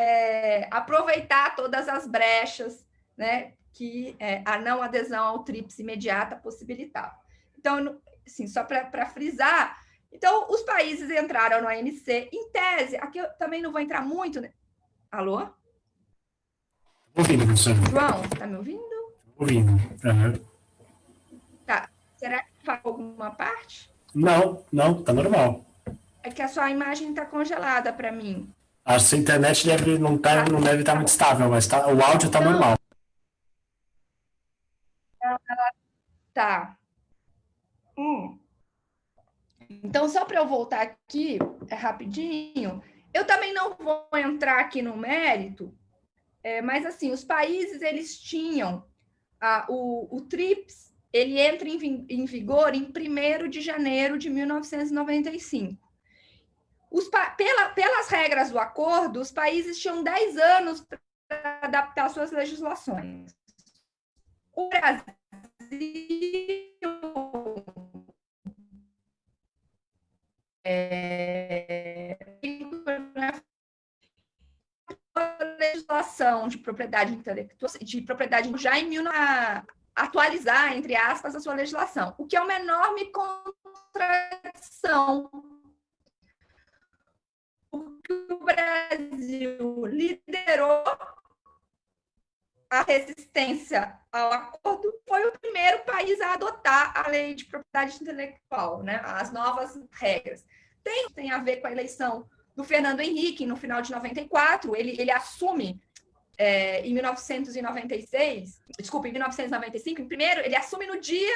B: aproveitar todas as brechas, né, que a não adesão ao TRIPS imediata possibilitava. Então, assim, só para frisar, então, os países entraram no OMC, em tese, aqui eu também não vou entrar muito, né? Alô?
A: Ouvindo, professor.
B: João, está me ouvindo?
A: Ouvindo. Uhum.
B: Tá. Será que faltou alguma parte?
A: Não, tá normal.
B: É que a sua imagem está congelada para mim.
A: A sua internet não deve estar muito estável, mas o áudio está normal.
B: Tá. Então, só para eu voltar aqui rapidinho, eu também não vou entrar aqui no mérito, mas assim, os países eles tinham o TRIPS, ele entra em vigor em 1º de janeiro de 1995. pelas regras do acordo, os países tinham 10 anos para adaptar suas legislações. O Brasil legislação de propriedade intelectual, de propriedade já em atualizar, entre aspas, a sua legislação, o que é uma enorme contradição. O Brasil liderou a resistência ao acordo, foi o primeiro país a adotar a lei de propriedade intelectual, né? As novas regras. Tem a ver com a eleição do Fernando Henrique, no final de 94, ele assume em 1996, desculpa, em 1995, em primeiro, ele assume no dia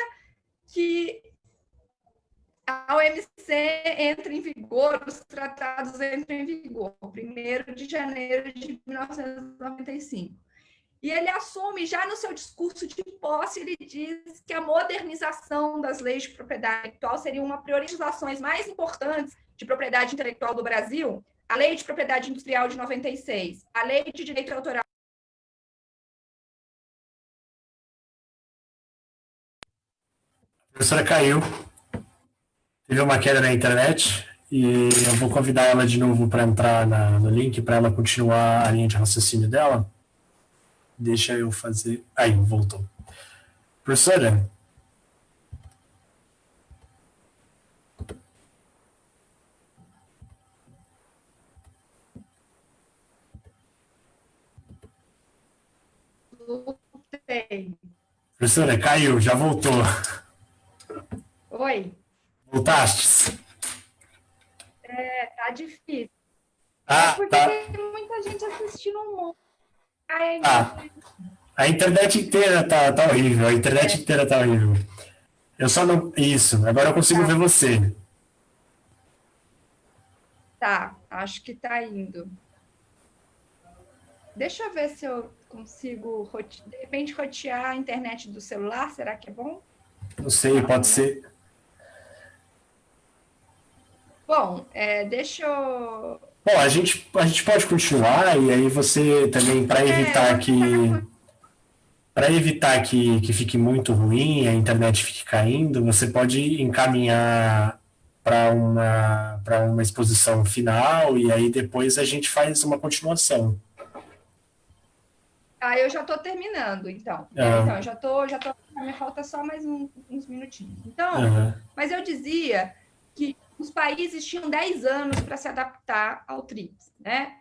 B: que a OMC entra em vigor, os tratados entram em vigor, 1º de janeiro de 1995. E ele assume, já no seu discurso de posse, ele diz que a modernização das leis de propriedade intelectual seria uma das legislações mais importantes de propriedade intelectual do Brasil, a Lei de Propriedade Industrial de 96, a Lei de Direito Autoral.
A: A professora caiu, teve uma queda na internet e eu vou convidar ela de novo para entrar no link para ela continuar a linha de raciocínio dela. Deixa eu fazer. Aí, voltou. Professora?
B: Voltei.
A: Professora, caiu, já voltou.
B: Oi.
A: Voltaste?
B: Tá difícil.
A: Porque
B: tá. Tem muita gente assistindo um monte.
A: A internet inteira tá horrível. A internet inteira tá horrível. Eu só não. Isso, agora eu consigo ver você.
B: Tá, acho que tá indo. Deixa eu ver se eu consigo, de repente, rotear a internet do celular. Será que é bom?
A: Não sei, pode ser.
B: Bom, deixa eu...
A: Bom, a gente pode continuar e aí você também, para evitar que fique muito ruim, a internet fique caindo, você pode encaminhar para uma exposição final e aí depois a gente faz uma continuação.
B: Eu já estou terminando, então. Então, eu já tô, me falta só mais uns minutinhos. Então, mas eu dizia que os países tinham 10 anos para se adaptar ao TRIPS, né?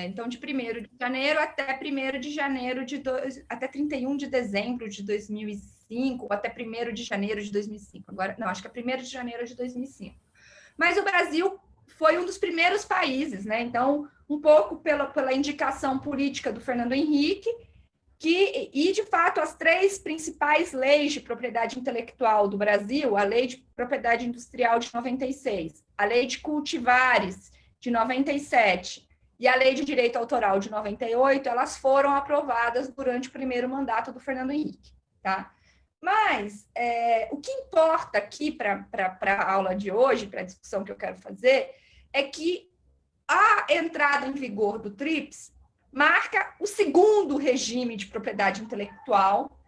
B: Então, de 1º de janeiro até 1º de janeiro até 31 de dezembro de 2005, ou até 1º de janeiro de 2005. Agora, não, acho que é 1º de janeiro de 2005. Mas o Brasil foi um dos primeiros países, né? Então, um pouco pela indicação política do Fernando Henrique, e, de fato, as 3 principais leis de propriedade intelectual do Brasil, a Lei de Propriedade Industrial de 96, a Lei de Cultivares de 97 e a Lei de Direito Autoral de 98, elas foram aprovadas durante o primeiro mandato do Fernando Henrique, tá? Mas o que importa aqui para a aula de hoje, para a discussão que eu quero fazer, é que a entrada em vigor do TRIPS marca o segundo regime de propriedade intelectual,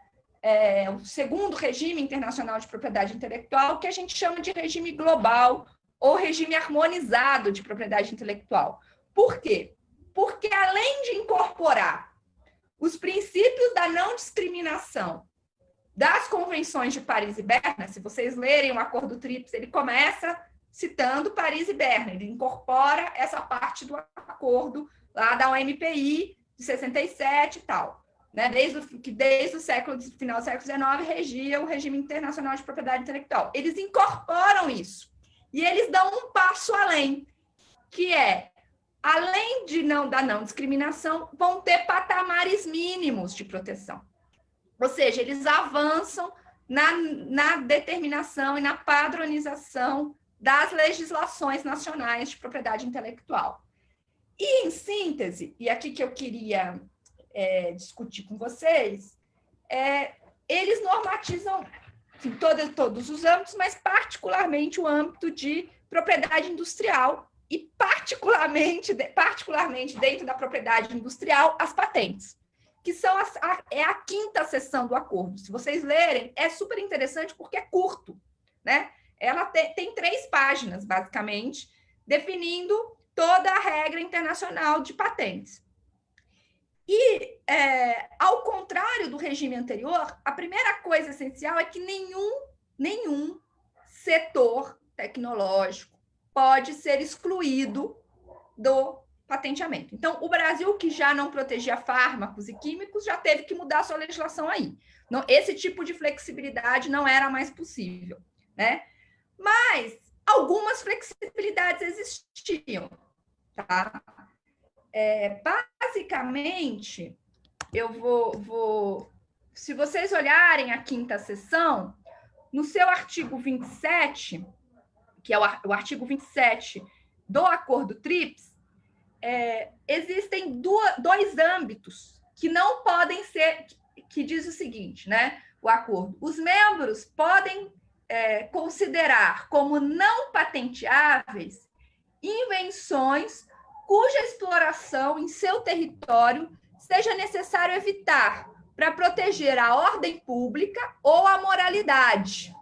B: o segundo regime internacional de propriedade intelectual, que a gente chama de regime global ou regime harmonizado de propriedade intelectual. Por quê? Porque, além de incorporar os princípios da não discriminação das convenções de Paris e Berna, se vocês lerem o Acordo TRIPS, ele começa citando Paris e Berna, ele incorpora essa parte do acordo lá da OMPI de 67 e tal, né? Desde o final do século XIX regia o regime internacional de propriedade intelectual. Eles incorporam isso e eles dão um passo além, que além da não discriminação, vão ter patamares mínimos de proteção. Ou seja, eles avançam na determinação e na padronização das legislações nacionais de propriedade intelectual. E, em síntese, e aqui que eu queria discutir com vocês, eles normatizam todos os âmbitos, mas particularmente o âmbito de propriedade industrial, e particularmente dentro da propriedade industrial, as patentes, que são é a quinta seção do acordo. Se vocês lerem, é super interessante porque é curto, né? Ela tem 3 páginas, basicamente, definindo toda a regra internacional de patentes. E, ao contrário do regime anterior, a primeira coisa essencial é que nenhum setor tecnológico pode ser excluído do patenteamento. Então, o Brasil, que já não protegia fármacos e químicos, já teve que mudar a sua legislação aí. Não, esse tipo de flexibilidade não era mais possível, né? Mas algumas flexibilidades existiam, tá? Basicamente, eu vou... Se vocês olharem a quinta seção, no seu artigo 27, que é o artigo 27 do Acordo TRIPS, existem dois âmbitos que não podem ser, que diz o seguinte, né? O acordo. Os membros podem considerar como não patenteáveis invenções cuja exploração em seu território seja necessário evitar para proteger a ordem pública ou a moralidade,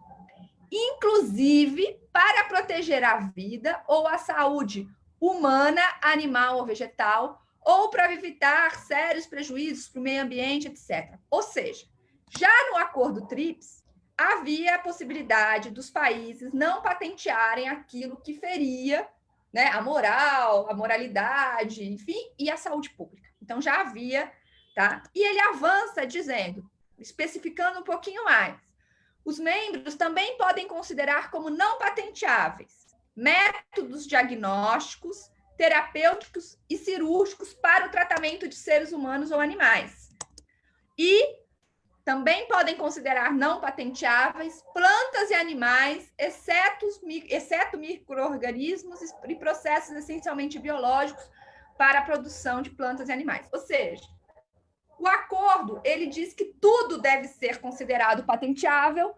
B: inclusive para proteger a vida ou a saúde humana, animal ou vegetal, ou para evitar sérios prejuízos para o meio ambiente, etc. Ou seja, já no Acordo TRIPS, havia a possibilidade dos países não patentearem aquilo que feria, né, a moral, a moralidade, enfim, e a saúde pública. Então, já havia, tá? E ele avança dizendo, especificando um pouquinho mais, os membros também podem considerar como não patenteáveis métodos diagnósticos, terapêuticos e cirúrgicos para o tratamento de seres humanos ou animais. E também podem considerar não patenteáveis plantas e animais, exceto micro-organismos e processos essencialmente biológicos para a produção de plantas e animais. Ou seja, o acordo ele diz que tudo deve ser considerado patenteável,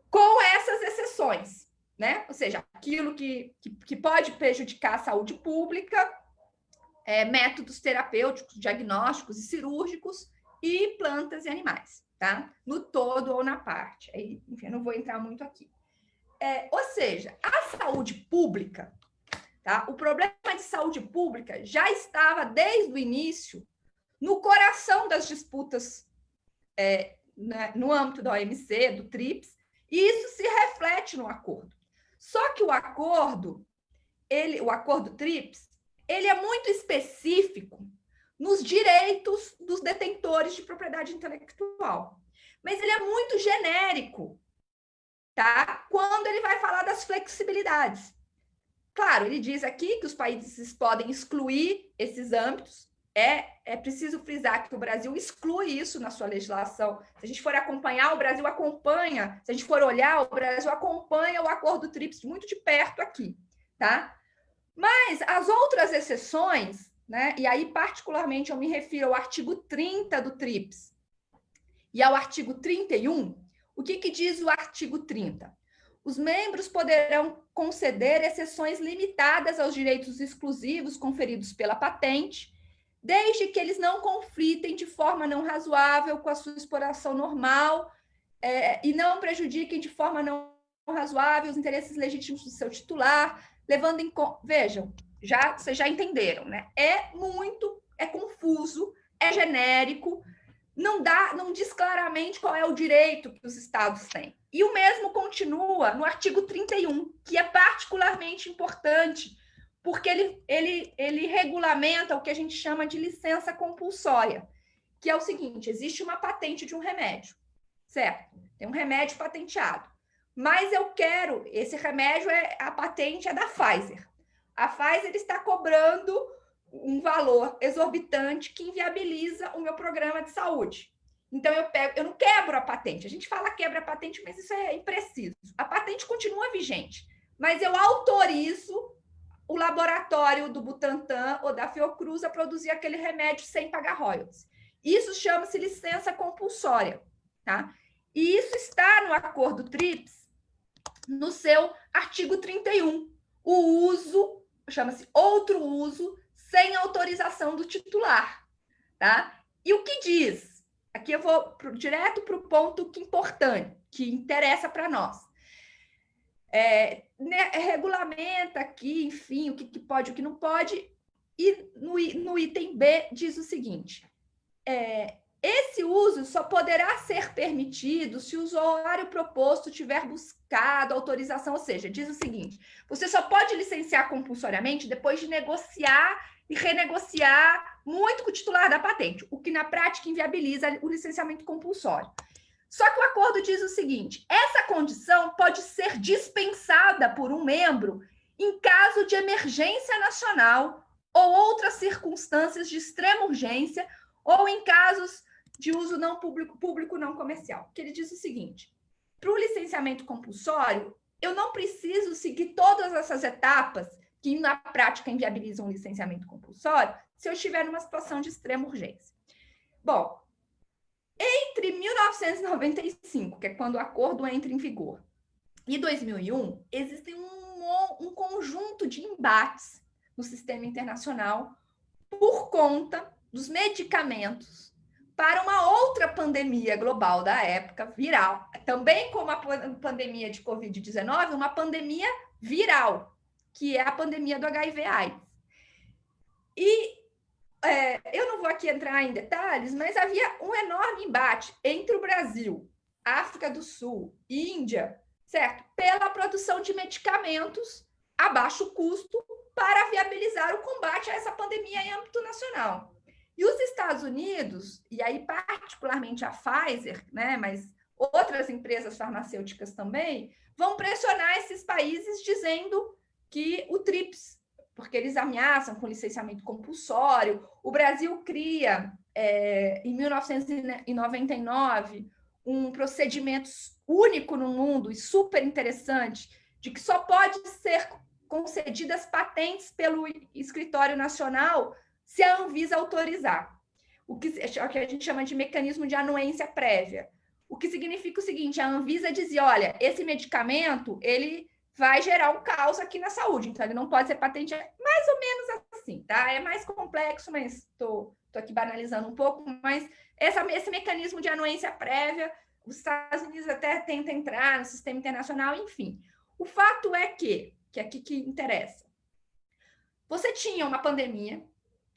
B: com essas exceções, né? Ou seja, aquilo que pode prejudicar a saúde pública, métodos terapêuticos, diagnósticos e cirúrgicos e plantas e animais, tá? No todo ou na parte. Aí, enfim, eu não vou entrar muito aqui. Ou seja, a saúde pública, tá? O problema de saúde pública já estava desde o início no coração das disputas no âmbito da OMC, do TRIPS, e isso se reflete no acordo. Só que o acordo TRIPS, ele é muito específico nos direitos dos detentores de propriedade intelectual. Mas ele é muito genérico, tá? Quando ele vai falar das flexibilidades. Claro, ele diz aqui que os países podem excluir esses âmbitos. É preciso frisar que o Brasil exclui isso na sua legislação. Se a gente for acompanhar, o Brasil acompanha. Se a gente for olhar, o Brasil acompanha o Acordo TRIPS muito de perto aqui, tá? Mas as outras exceções, né? E aí, particularmente, eu me refiro ao artigo 30 do TRIPS e ao artigo 31. O que diz o artigo 30? Os membros poderão conceder exceções limitadas aos direitos exclusivos conferidos pela patente, desde que eles não conflitem de forma não razoável com a sua exploração normal e não prejudiquem de forma não razoável os interesses legítimos do seu titular, levando em conta... Vejam, vocês já entenderam, né? É confuso, é genérico, não diz claramente qual é o direito que os estados têm. E o mesmo continua no artigo 31, que é particularmente importante, porque ele regulamenta o que a gente chama de licença compulsória, que é o seguinte, existe uma patente de um remédio, certo? Tem um remédio patenteado, mas esse remédio, a patente é da Pfizer. A Pfizer está cobrando um valor exorbitante que inviabiliza o meu programa de saúde. Então, eu não quebro a patente. A gente fala quebra a patente, mas isso é impreciso. A patente continua vigente, mas eu autorizo o laboratório do Butantan ou da Fiocruz a produzir aquele remédio sem pagar royalties. Isso chama-se licença compulsória, tá? E isso está no Acordo TRIPS, no seu artigo 31, o uso chama-se outro uso sem autorização do titular, tá? E o que diz? Aqui eu vou direto para o ponto que é importante, que interessa para nós. Regulamenta aqui, enfim, o que pode, o que não pode, e no item B diz o seguinte: esse uso só poderá ser permitido se o usuário proposto tiver buscado autorização, ou seja, diz o seguinte: você só pode licenciar compulsoriamente depois de negociar e renegociar muito com o titular da patente, o que na prática inviabiliza o licenciamento compulsório. Só que o acordo diz o seguinte: essa condição pode ser dispensada por um membro em caso de emergência nacional ou outras circunstâncias de extrema urgência ou em casos de uso não público não comercial. Que ele diz o seguinte: para o licenciamento compulsório, eu não preciso seguir todas essas etapas que na prática inviabilizam o licenciamento compulsório se eu estiver numa situação de extrema urgência. Bom, entre 1995, que é quando o acordo entra em vigor, e 2001, existem um conjunto de embates no sistema internacional por conta dos medicamentos para uma outra pandemia global da época, viral, também como a pandemia de Covid-19, uma pandemia viral, que é a pandemia do HIV/AIDS. E eu não vou aqui entrar em detalhes, mas havia um enorme embate entre o Brasil, África do Sul e Índia, certo? Pela produção de medicamentos a baixo custo para viabilizar o combate a essa pandemia em âmbito nacional. E os Estados Unidos, e aí particularmente a Pfizer, né, mas outras empresas farmacêuticas também, vão pressionar esses países dizendo que o TRIPS, porque eles ameaçam com licenciamento compulsório. O Brasil cria, em 1999, um procedimento único no mundo e super interessante, de que só pode ser concedidas patentes pelo Escritório Nacional se a Anvisa autorizar. O que a gente chama de mecanismo de anuência prévia. O que significa o seguinte: a Anvisa dizia, olha, esse medicamento, ele vai gerar um caos aqui na saúde, então ele não pode ser patenteado, mais ou menos assim, tá? É mais complexo, mas estou aqui banalizando um pouco, mas esse mecanismo de anuência prévia, os Estados Unidos até tentam entrar no sistema internacional, enfim. O fato é que é aqui que interessa, você tinha uma pandemia,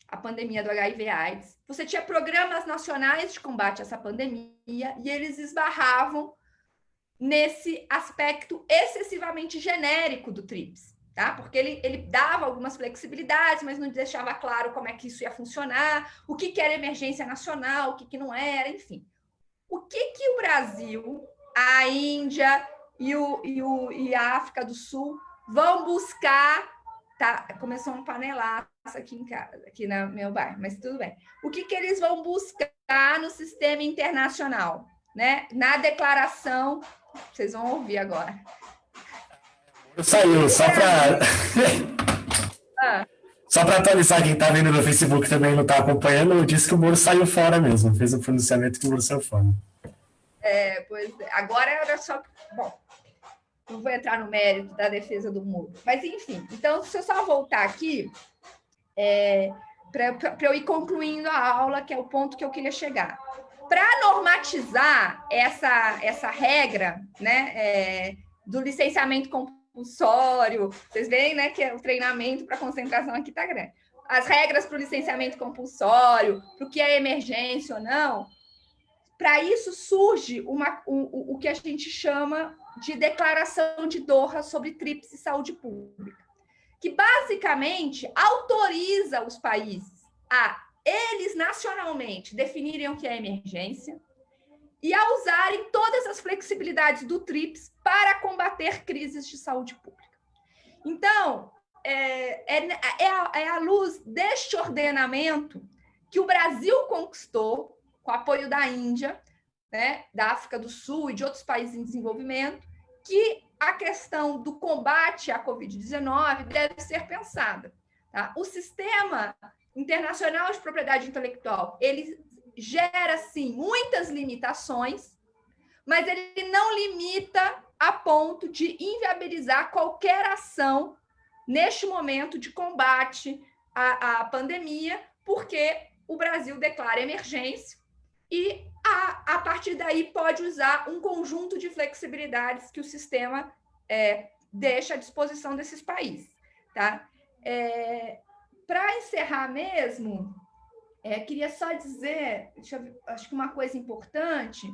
B: a pandemia do HIV/AIDS, você tinha programas nacionais de combate a essa pandemia, e eles esbarravam nesse aspecto excessivamente genérico do TRIPS, tá? Porque ele dava algumas flexibilidades, mas não deixava claro como é que isso ia funcionar, o que era emergência nacional, o que não era, enfim. O que o Brasil, a Índia e a África do Sul vão buscar? Tá? Começou um panelaço aqui em casa, aqui no meu bairro, mas tudo bem. O que eles vão buscar no sistema internacional, né? Na declaração, vocês vão ouvir agora.
A: Saiu, só para só para atualizar quem está vendo no Facebook também não está acompanhando, eu disse que o Moro saiu fora mesmo, fez um pronunciamento que o Moro saiu fora.
B: Pois agora era só... Bom, não vou entrar no mérito da defesa do Moro, mas enfim. Então, se eu só voltar aqui, para eu ir concluindo a aula, que é o ponto que eu queria chegar. Para normatizar essa regra, né, do licenciamento compulsório, vocês veem, né, que o treinamento para concentração aqui está grande. As regras para o licenciamento compulsório, para o que é emergência ou não, para isso surge o que a gente chama de Declaração de Doha sobre TRIPS e Saúde Pública, que basicamente autoriza os países a eles nacionalmente definirem o que é emergência e a usarem todas as flexibilidades do TRIPS para combater crises de saúde pública. Então, é à luz deste ordenamento que o Brasil conquistou, com apoio da Índia, né, da África do Sul e de outros países em desenvolvimento, que a questão do combate à Covid-19 deve ser pensada. Tá? O sistema internacional de propriedade intelectual, ele gera, sim, muitas limitações, mas ele não limita a ponto de inviabilizar qualquer ação neste momento de combate à pandemia, porque o Brasil declara emergência e, a partir daí, pode usar um conjunto de flexibilidades que o sistema deixa à disposição desses países. Tá? Para encerrar mesmo, queria só dizer, acho que uma coisa importante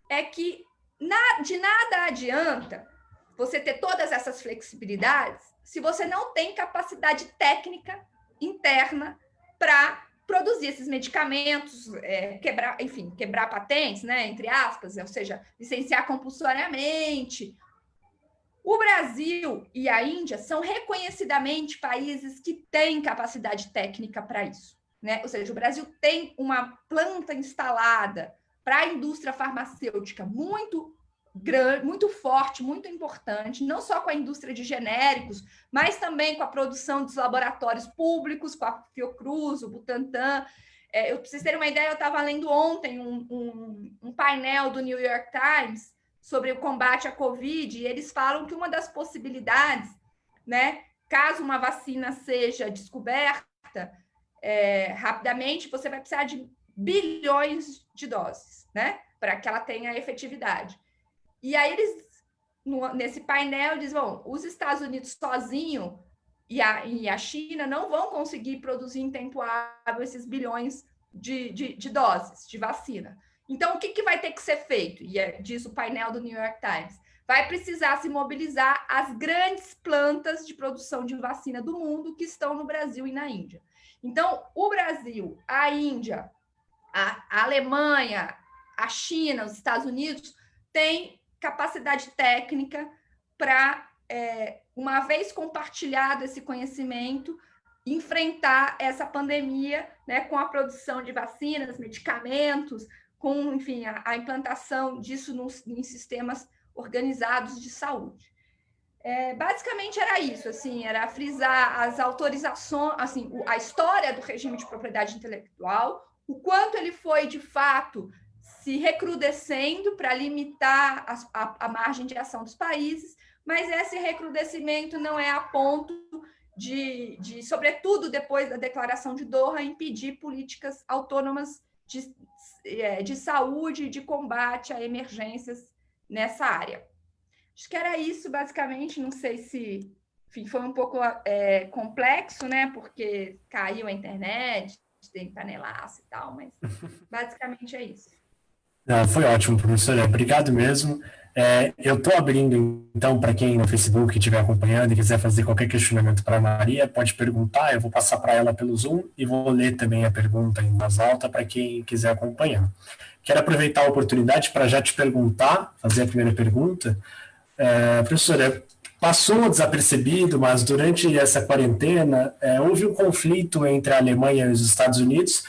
B: é que de nada adianta você ter todas essas flexibilidades se você não tem capacidade técnica interna para produzir esses medicamentos, quebrar patentes, né, entre aspas, ou seja, licenciar compulsoriamente. O Brasil e a Índia são reconhecidamente países que têm capacidade técnica para isso, né? Ou seja, o Brasil tem uma planta instalada para a indústria farmacêutica muito grande, muito forte, muito importante, não só com a indústria de genéricos, mas também com a produção dos laboratórios públicos, com a Fiocruz, o Butantan. Para vocês terem uma ideia, eu estava lendo ontem um painel do New York Times sobre o combate à Covid, e eles falam que uma das possibilidades, né, caso uma vacina seja descoberta rapidamente, você vai precisar de bilhões de doses, né, para que ela tenha efetividade. E aí eles, nesse painel, dizem, bom, os Estados Unidos sozinho e a China não vão conseguir produzir em tempo hábil esses bilhões de doses de vacina. Então, o que vai ter que ser feito? E diz o painel do New York Times. Vai precisar se mobilizar as grandes plantas de produção de vacina do mundo que estão no Brasil e na Índia. Então, o Brasil, a Índia, a Alemanha, a China, os Estados Unidos, têm capacidade técnica para, uma vez compartilhado esse conhecimento, enfrentar essa pandemia, né, com a produção de vacinas, medicamentos, com, enfim, a implantação disso em sistemas organizados de saúde. Basicamente era isso, assim, era frisar as autorizações, assim, a história do regime de propriedade intelectual, o quanto ele foi, de fato, se recrudescendo para limitar a margem de ação dos países, mas esse recrudescimento não é a ponto de, sobretudo depois da declaração de Doha, impedir políticas autônomas de saúde e de combate a emergências nessa área. Acho que era isso, basicamente. Não sei se, enfim, foi um pouco complexo, né? Porque caiu a internet, tem panelaço e tal, mas basicamente é isso.
A: Não, foi ótimo, professora. Obrigado mesmo. Eu estou abrindo, então, para quem no Facebook estiver acompanhando e quiser fazer qualquer questionamento para a Maria, pode perguntar, eu vou passar para ela pelo Zoom e vou ler também a pergunta em voz alta para quem quiser acompanhar. Quero aproveitar a oportunidade para já te perguntar, fazer a primeira pergunta. Professora, passou desapercebido, mas durante essa quarentena houve um conflito entre a Alemanha e os Estados Unidos,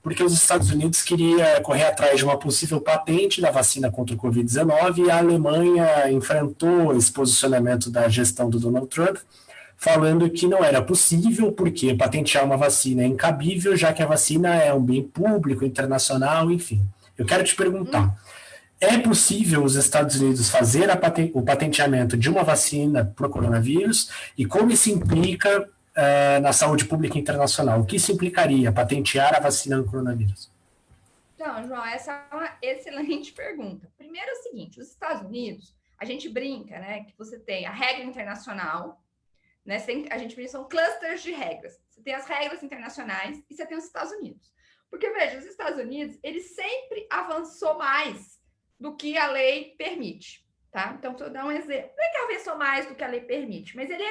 A: porque os Estados Unidos queria correr atrás de uma possível patente da vacina contra o Covid-19 e a Alemanha enfrentou esse posicionamento da gestão do Donald Trump, falando que não era possível, porque patentear uma vacina é incabível, já que a vacina é um bem público, internacional, enfim. Eu quero te perguntar, é possível os Estados Unidos fazer o patenteamento de uma vacina para o coronavírus e como isso implica na saúde pública internacional? O que isso implicaria, patentear a vacina do coronavírus?
B: Então, João, essa é uma excelente pergunta. Primeiro é o seguinte, os Estados Unidos, a gente brinca, né, que você tem a regra internacional, né, a gente brinca, são clusters de regras. Você tem as regras internacionais e você tem os Estados Unidos. Porque, veja, os Estados Unidos, ele sempre avançou mais do que a lei permite, tá? Então, vou dar um exemplo. Não é que avançou mais do que a lei permite, mas ele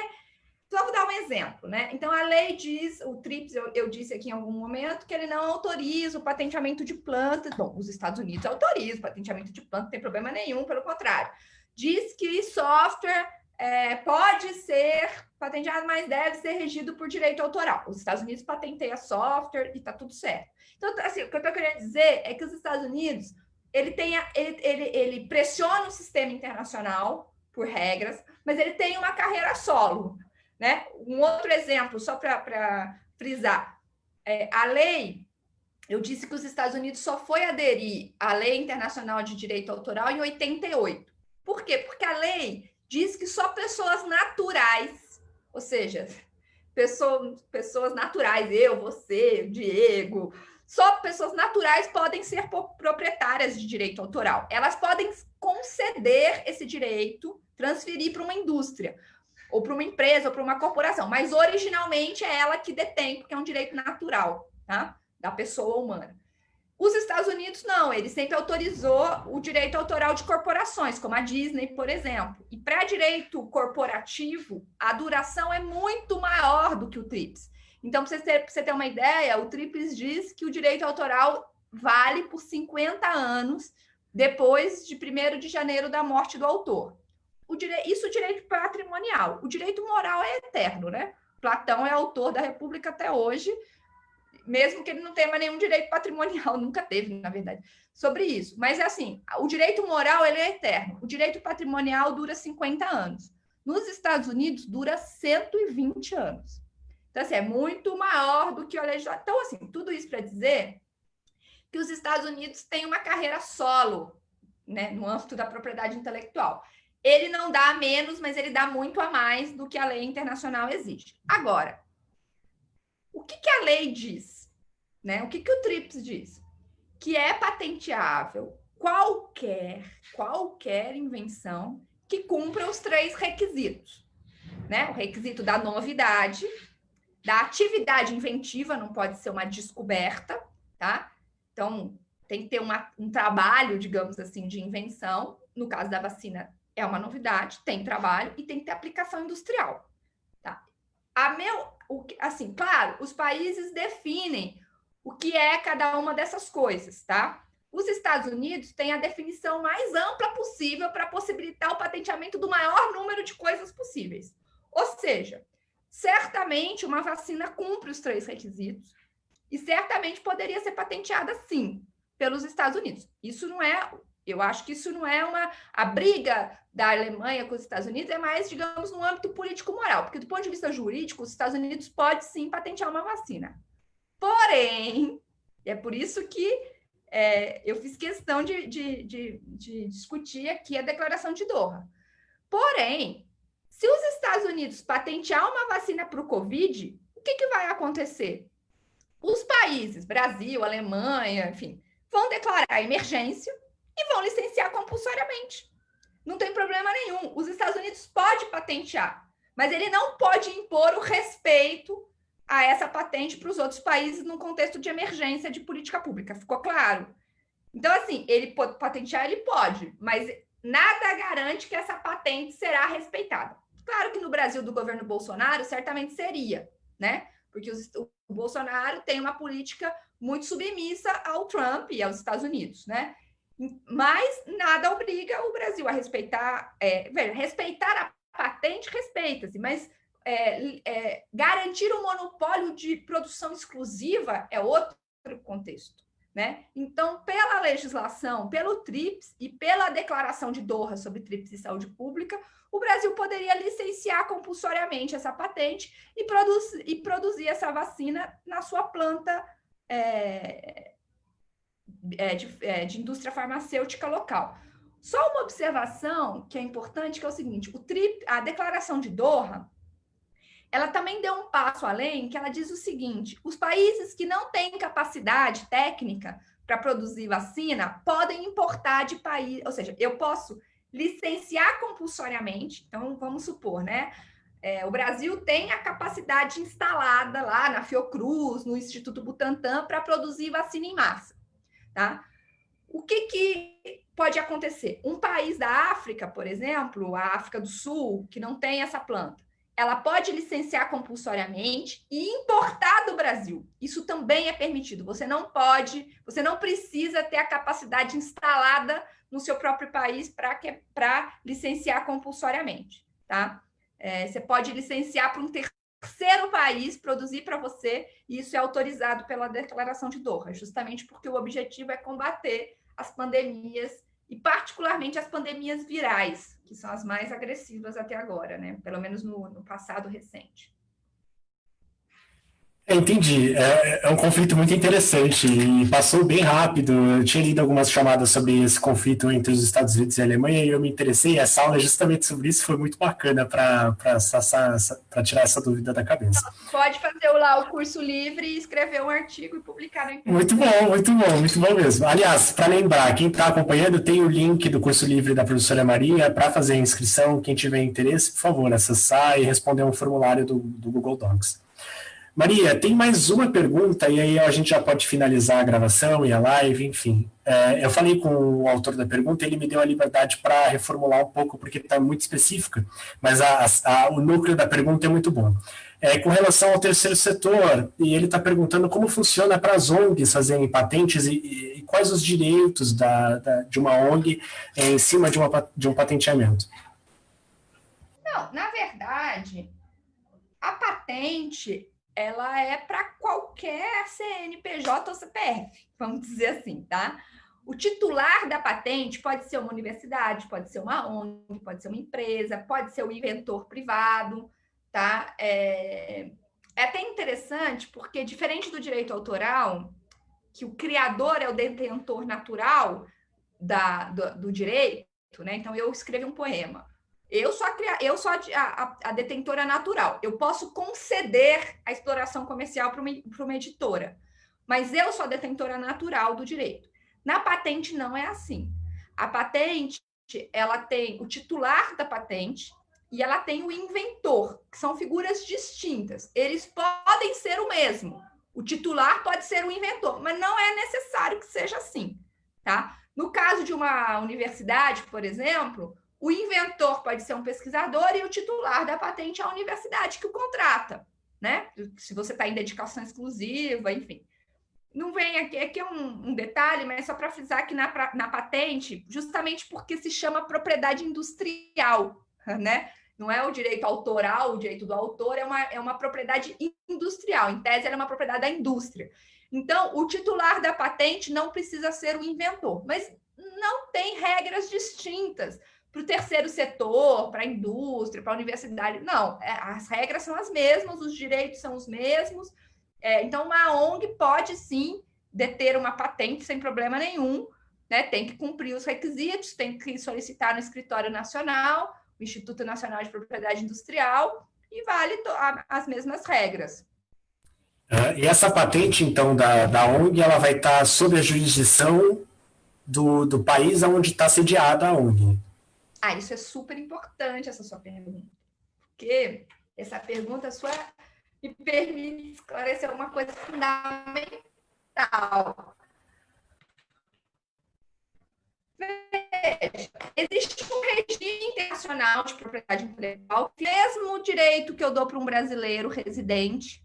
B: só vou dar um exemplo, né? Então, a lei diz, o TRIPS, eu disse aqui em algum momento, que ele não autoriza o patenteamento de plantas. Bom, os Estados Unidos autorizam o patenteamento de plantas, não tem problema nenhum, pelo contrário. Diz que software pode ser patenteado, mas deve ser regido por direito autoral. Os Estados Unidos patenteiam software e está tudo certo. Então, assim, o que eu estou querendo dizer é que os Estados Unidos, ele pressiona o sistema internacional por regras, mas ele tem uma carreira solo. Né? Um outro exemplo, só para frisar, a lei, eu disse que os Estados Unidos só foi aderir à Lei Internacional de Direito Autoral em 88. Por quê? Porque a lei diz que só pessoas naturais Ou seja, pessoas naturais, eu, você, Diego, só pessoas naturais podem ser proprietárias de direito autoral. Elas podem conceder esse direito, transferir para uma indústria, ou para uma empresa, ou para uma corporação, mas originalmente é ela que detém, porque é um direito natural, tá? Da pessoa humana. Os Estados Unidos, não, ele sempre autorizou o direito autoral de corporações, como a Disney, por exemplo. E para direito corporativo, a duração é muito maior do que o TRIPS. Então, para você ter uma ideia, o TRIPS diz que o direito autoral vale por 50 anos depois de 1º de janeiro da morte do autor. Isso é o direito patrimonial. O direito moral é eterno, né? Platão é autor da República até hoje, mesmo que ele não tenha mais nenhum direito patrimonial, nunca teve, na verdade, sobre isso. Mas, assim, o direito moral ele é eterno. O direito patrimonial dura 50 anos. Nos Estados Unidos, dura 120 anos. Então, assim, é muito maior do que a legislação. Então, assim, tudo isso para dizer que os Estados Unidos têm uma carreira solo, né, no âmbito da propriedade intelectual. Ele não dá a menos, mas ele dá muito a mais do que a lei internacional exige. Agora, o que a lei diz? Né? O que o TRIPS diz? Que é patenteável qualquer invenção que cumpra os 3 requisitos. Né? O requisito da novidade, da atividade inventiva, não pode ser uma descoberta, tá? Então, tem que ter um trabalho, digamos assim, de invenção. No caso da vacina, é uma novidade, tem trabalho e tem que ter aplicação industrial. Tá? Assim, claro, os países definem o que é cada uma dessas coisas, tá? Os Estados Unidos têm a definição mais ampla possível para possibilitar o patenteamento do maior número de coisas possíveis. Ou seja, certamente uma vacina cumpre os 3 requisitos e certamente poderia ser patenteada, sim, pelos Estados Unidos. Isso não é... Eu acho que isso não é a briga da Alemanha com os Estados Unidos, é mais, digamos, no âmbito político-moral, porque do ponto de vista jurídico, os Estados Unidos pode sim patentear uma vacina. Porém, é por isso que eu fiz questão de discutir aqui a declaração de Doha. Porém, se os Estados Unidos patentear uma vacina para o Covid, o que vai acontecer? Os países, Brasil, Alemanha, enfim, vão declarar emergência e vão licenciar compulsoriamente. Não tem problema nenhum. Os Estados Unidos pode patentear, mas ele não pode impor o respeito a essa patente para os outros países num contexto de emergência de política pública. Ficou claro? Então, assim, ele pode patentear, ele pode, mas nada garante que essa patente será respeitada. Claro que no Brasil do governo Bolsonaro certamente seria, né? Porque o Bolsonaro tem uma política muito submissa ao Trump e aos Estados Unidos, né? Mas nada obriga o Brasil a respeitar. Respeitar a patente, respeita-se, mas garantir um monopólio de produção exclusiva é outro contexto. Né? Então, pela legislação, pelo TRIPS e pela declaração de Doha sobre TRIPS e saúde pública, o Brasil poderia licenciar compulsoriamente essa patente e produzir essa vacina na sua planta de indústria farmacêutica local. Só uma observação que é importante, que é o seguinte, a declaração de Doha, ela também deu um passo além, que ela diz o seguinte, os países que não têm capacidade técnica para produzir vacina podem importar de país, ou seja, eu posso licenciar compulsoriamente, então vamos supor, né? O Brasil tem a capacidade instalada lá na Fiocruz, no Instituto Butantan, para produzir vacina em massa, tá? O que pode acontecer? Um país da África, por exemplo, a África do Sul, que não tem essa planta, ela pode licenciar compulsoriamente e importar do Brasil. Isso também é permitido. Você não precisa ter a capacidade instalada no seu próprio país para licenciar compulsoriamente, tá? Você pode licenciar para um terceiro país produzir para você, e isso é autorizado pela Declaração de Doha, justamente porque o objetivo é combater as pandemias, e particularmente as pandemias virais, que são as mais agressivas até agora, né? Pelo menos no passado recente.
A: Entendi. É um conflito muito interessante e passou bem rápido. Eu tinha lido algumas chamadas sobre esse conflito entre os Estados Unidos e a Alemanha e eu me interessei. Essa aula é justamente sobre isso, foi muito bacana para tirar essa dúvida da cabeça.
B: Pode fazer lá o curso livre, escrever um artigo e publicar na internet.
A: Muito bom, muito bom, muito bom mesmo. Aliás, para lembrar, quem está acompanhando, tem o link do curso livre da professora Maria para fazer a inscrição. Quem tiver interesse, por favor, acessar e responder um formulário do Google Docs. Maria, tem mais uma pergunta, e aí a gente já pode finalizar a gravação e a live, enfim. Eu falei com o autor da pergunta, ele me deu a liberdade para reformular um pouco, porque está muito específica, mas o núcleo da pergunta é muito bom. Com relação ao terceiro setor, e ele está perguntando como funciona para as ONGs fazerem patentes e quais os direitos de uma ONG em cima de um patenteamento.
B: Não, na verdade, a patente ela é para qualquer CNPJ ou CPF, vamos dizer assim, tá? O titular da patente pode ser uma universidade, pode ser uma ONG, pode ser uma empresa, pode ser o inventor privado, tá? É até interessante, porque diferente do direito autoral, que o criador é o detentor natural do direito, né? Então, eu escrevi um poema. Eu sou a detentora natural. Eu posso conceder a exploração comercial para uma editora, mas eu sou a detentora natural do direito. Na patente não é assim. A patente, ela tem o titular da patente e ela tem o inventor, que são figuras distintas. Eles podem ser o mesmo. O titular pode ser o inventor, mas não é necessário que seja assim, tá? No caso de uma universidade, por exemplo, o inventor pode ser um pesquisador e o titular da patente é a universidade que o contrata, né? Se você está em dedicação exclusiva, enfim. Não vem aqui é um detalhe, mas só para frisar que na patente, justamente porque se chama propriedade industrial, né? Não é o direito autoral, o direito do autor, é uma propriedade industrial. Em tese, ela é uma propriedade da indústria. Então, o titular da patente não precisa ser o inventor, mas não tem regras distintas para o terceiro setor, para a indústria, para a universidade. Não, as regras são as mesmas, os direitos são os mesmos. Então, uma ONG pode, sim, deter uma patente sem problema nenhum, né? Tem que cumprir os requisitos, tem que solicitar no Escritório Nacional, o Instituto Nacional de Propriedade Industrial, e vale as mesmas regras.
A: E essa patente, então, da ONG, ela vai estar sob a jurisdição do país onde está sediada a ONG.
B: Isso é super importante, essa sua pergunta. Porque essa pergunta sua me permite esclarecer uma coisa fundamental. Veja, existe um regime internacional de propriedade intelectual, mesmo direito que eu dou para um brasileiro residente,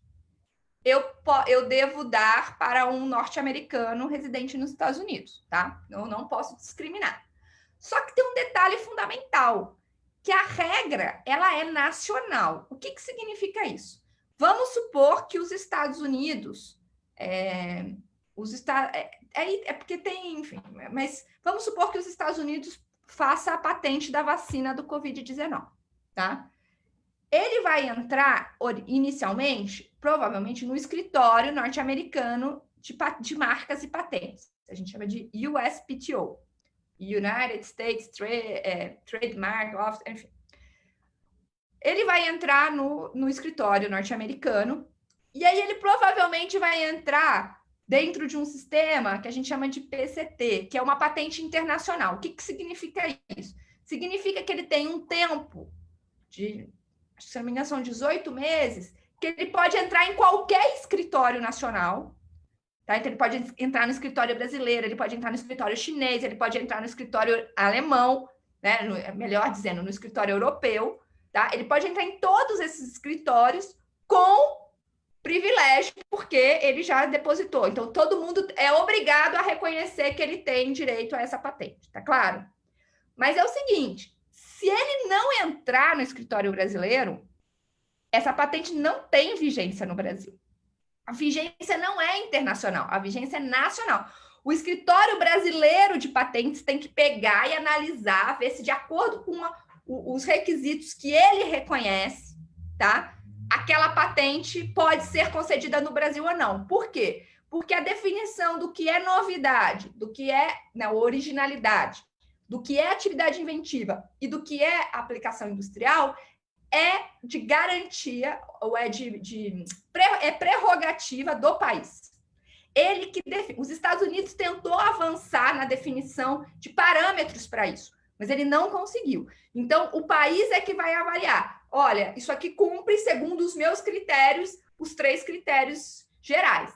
B: eu devo dar para um norte-americano residente nos Estados Unidos, tá? Eu não posso discriminar. Só que tem um detalhe fundamental, que a regra, ela é nacional. O que significa isso? Vamos supor que os Estados Unidos, porque tem, enfim, mas vamos supor que os Estados Unidos faça a patente da vacina do Covid-19, tá? Ele vai entrar, inicialmente, provavelmente, no escritório norte-americano de marcas e patentes. A gente chama de USPTO. United States Trademark Office, enfim. Ele vai entrar no escritório norte-americano e aí ele provavelmente vai entrar dentro de um sistema que a gente chama de PCT, que é uma patente internacional. O que significa isso? Significa que ele tem um tempo de, se não me engano, são 18 meses, que ele pode entrar em qualquer escritório nacional. Tá? Então, ele pode entrar no escritório brasileiro, ele pode entrar no escritório chinês, ele pode entrar no escritório alemão, né? Melhor dizendo, no escritório europeu. Tá? Ele pode entrar em todos esses escritórios com privilégio, porque ele já depositou. Então, todo mundo é obrigado a reconhecer que ele tem direito a essa patente, tá claro? Mas é o seguinte, se ele não entrar no escritório brasileiro, essa patente não tem vigência no Brasil. A vigência não é internacional, a vigência é nacional. O escritório brasileiro de patentes tem que pegar e analisar, ver se de acordo com os requisitos que ele reconhece, tá? aquela patente pode ser concedida no Brasil ou não. Por quê? Porque a definição do que é novidade, do que é originalidade, do que é atividade inventiva e do que é aplicação industrial é de garantia, ou é é prerrogativa do país. Ele que os Estados Unidos tentou avançar na definição de parâmetros para isso, mas ele não conseguiu. Então, o país é que vai avaliar. Olha, isso aqui cumpre, segundo os meus critérios, os 3 critérios gerais.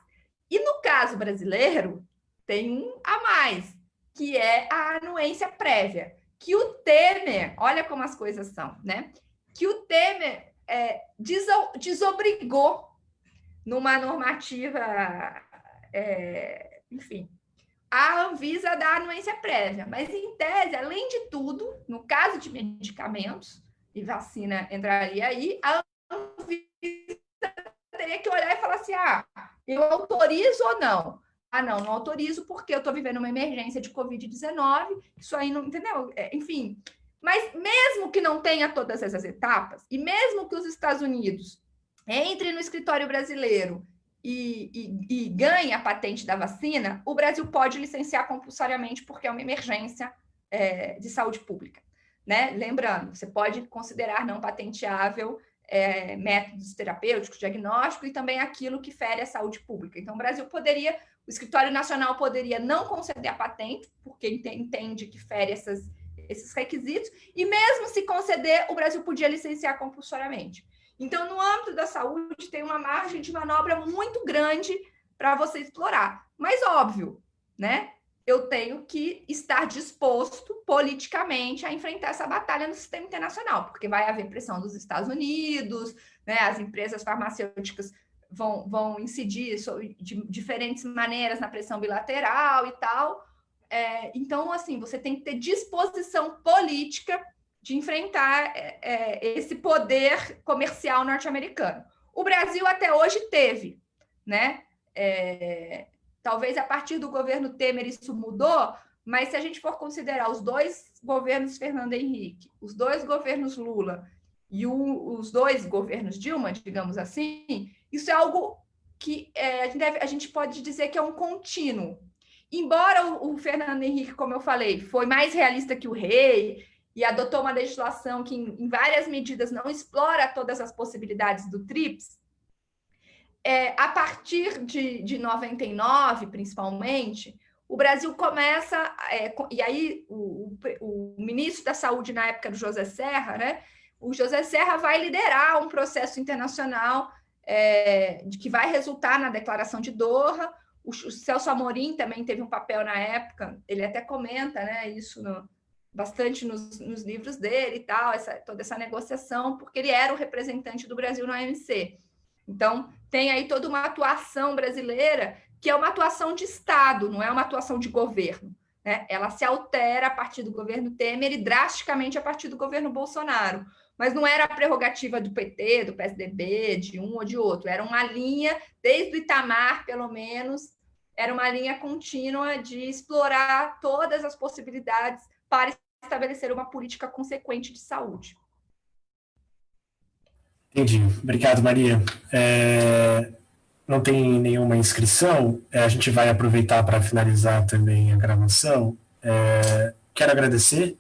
B: E no caso brasileiro, tem um a mais, que é a anuência prévia, que o Temer, olha como as coisas são, né? Que o Temer desobrigou numa normativa, enfim, a Anvisa dá anuência prévia. Mas, em tese, além de tudo, no caso de medicamentos, e vacina entraria aí, a Anvisa teria que olhar e falar assim, eu autorizo ou não? Não autorizo porque eu estou vivendo uma emergência de Covid-19, isso aí não, entendeu? Enfim, mas mesmo que não tenha todas essas etapas, e mesmo que os Estados Unidos entre no escritório brasileiro e ganhe a patente da vacina, o Brasil pode licenciar compulsoriamente porque é uma emergência de saúde pública. Né? Lembrando, você pode considerar não patenteável métodos terapêuticos, diagnósticos e também aquilo que fere a saúde pública. Então, o Escritório Nacional poderia não conceder a patente, porque entende que fere esses requisitos, e mesmo se conceder, o Brasil podia licenciar compulsoriamente. Então, no âmbito da saúde, tem uma margem de manobra muito grande para você explorar. Mas, óbvio, né? Eu tenho que estar disposto politicamente a enfrentar essa batalha no sistema internacional, porque vai haver pressão dos Estados Unidos, né? As empresas farmacêuticas vão incidir de diferentes maneiras na pressão bilateral e tal. Então, assim, você tem que ter disposição política de enfrentar esse poder comercial norte-americano. O Brasil até hoje teve, né? Talvez a partir do governo Temer isso mudou, mas se a gente for considerar os 2 governos Fernando Henrique, os 2 governos Lula e os 2 governos Dilma, digamos assim, isso é algo que a gente pode dizer que é um contínuo. Embora o Fernando Henrique, como eu falei, foi mais realista que o rei e adotou uma legislação que, em várias medidas, não explora todas as possibilidades do TRIPS, a partir de 99, principalmente, o Brasil começa... e aí, o ministro da Saúde, na época do José Serra, né? O José Serra vai liderar um processo internacional que vai resultar na Declaração de Doha. O Celso Amorim também teve um papel na época, ele até comenta, né, isso bastante nos livros dele e tal, toda essa negociação, porque ele era o representante do Brasil na OMC. Então, tem aí toda uma atuação brasileira que é uma atuação de Estado, não é uma atuação de governo. Né? Ela se altera a partir do governo Temer e drasticamente a partir do governo Bolsonaro. Mas não era a prerrogativa do PT, do PSDB, de um ou de outro. Era uma linha, desde o Itamar, pelo menos, era uma linha contínua de explorar todas as possibilidades para estabelecer uma política consequente de saúde.
A: Entendi. Obrigado, Maria. Não tem nenhuma inscrição, a gente vai aproveitar para finalizar também a gravação. Quero agradecer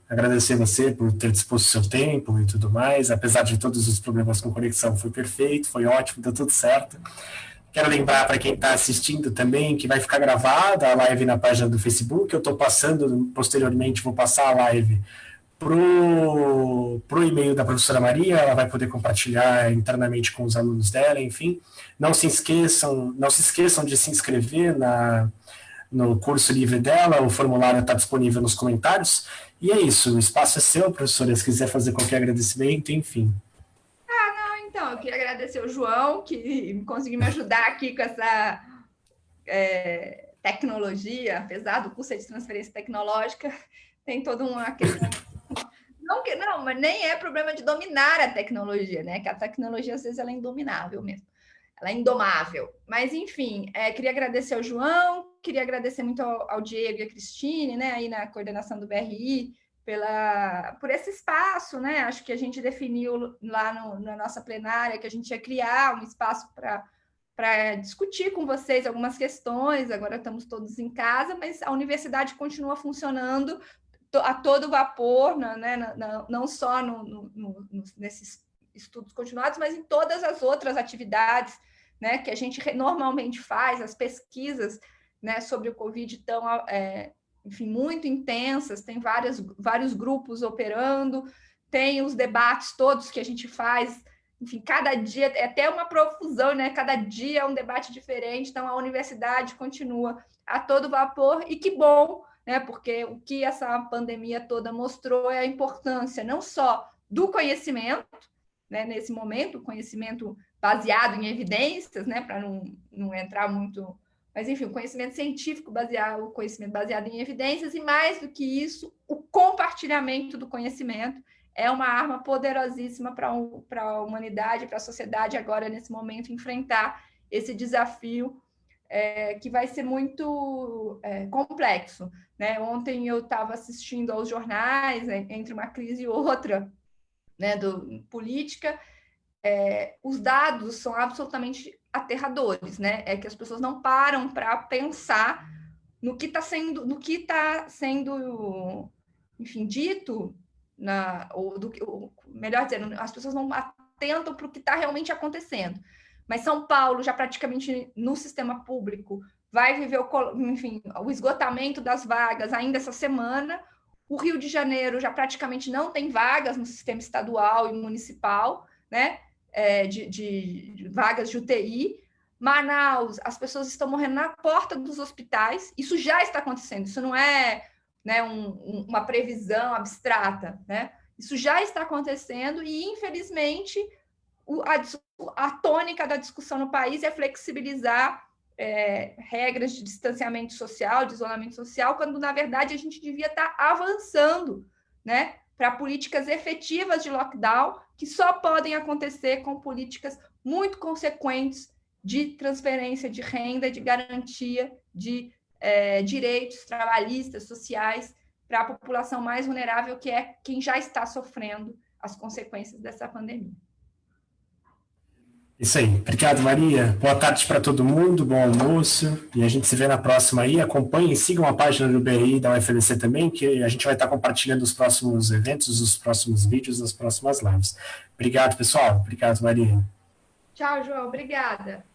A: você por ter disposto o seu tempo e tudo mais, apesar de todos os problemas com conexão, foi perfeito, foi ótimo, deu tudo certo. Quero lembrar para quem está assistindo também que vai ficar gravada a live na página do Facebook, eu estou passando, posteriormente vou passar a live pro e-mail da professora Maria, ela vai poder compartilhar internamente com os alunos dela, enfim. Não se esqueçam de se inscrever no curso livre dela, o formulário está disponível nos comentários. E é isso, o espaço é seu, professora, se quiser fazer qualquer agradecimento, enfim.
B: Então, eu queria agradecer o João, que conseguiu me ajudar aqui com essa tecnologia, apesar do curso de transferência tecnológica, tem toda uma questão... Não, mas nem é problema de dominar a tecnologia, né? Que a tecnologia, às vezes, ela é indominável mesmo. Ela é indomável. Mas, enfim, queria agradecer ao João, queria agradecer muito ao Diego e à Cristine, né? Aí na coordenação do BRI, por esse espaço, né? Acho que a gente definiu lá na nossa plenária que a gente ia criar um espaço para discutir com vocês algumas questões. Agora estamos todos em casa, mas a universidade continua funcionando a todo vapor, né? Não só nesses estudos continuados, mas em todas as outras atividades, né, que a gente normalmente faz, as pesquisas, né, sobre o Covid estão, enfim, muito intensas, tem vários grupos operando, tem os debates todos que a gente faz, enfim, cada dia é até uma profusão, né? Cada dia é um debate diferente, então a universidade continua a todo vapor, e que bom, né? Porque o que essa pandemia toda mostrou é a importância não só do conhecimento, né, nesse momento, o conhecimento baseado em evidências, né, para não entrar muito, mas enfim, o conhecimento científico baseado, o conhecimento baseado em evidências, e mais do que isso, o compartilhamento do conhecimento é uma arma poderosíssima para a humanidade, para a sociedade agora, nesse momento, enfrentar esse desafio que vai ser muito complexo, né? Ontem eu estava assistindo aos jornais, entre uma crise e outra, né, política, os dados são absolutamente aterradores, né? É que as pessoas não param para pensar no que está sendo, enfim, dito, melhor dizendo, as pessoas não atentam para o que está realmente acontecendo. Mas São Paulo, já praticamente no sistema público, vai viver o esgotamento das vagas ainda essa semana. O Rio de Janeiro já praticamente não tem vagas no sistema estadual e municipal, né? De vagas de UTI. Manaus, as pessoas estão morrendo na porta dos hospitais. Isso já está acontecendo. Isso não é, né, uma previsão abstrata, né? Isso já está acontecendo e, infelizmente, a tônica da discussão no país é flexibilizar regras de distanciamento social, de isolamento social, quando, na verdade, a gente devia estar avançando, né, para políticas efetivas de lockdown, que só podem acontecer com políticas muito consequentes de transferência de renda, de garantia de direitos trabalhistas, sociais, para a população mais vulnerável, que é quem já está sofrendo as consequências dessa pandemia.
A: Isso aí. Obrigado, Maria. Boa tarde para todo mundo, bom almoço. E a gente se vê na próxima aí. Acompanhem, sigam a página do BRI da UFLC também, que a gente vai estar compartilhando os próximos eventos, os próximos vídeos, as próximas lives. Obrigado, pessoal. Obrigado, Maria.
B: Tchau, João. Obrigada.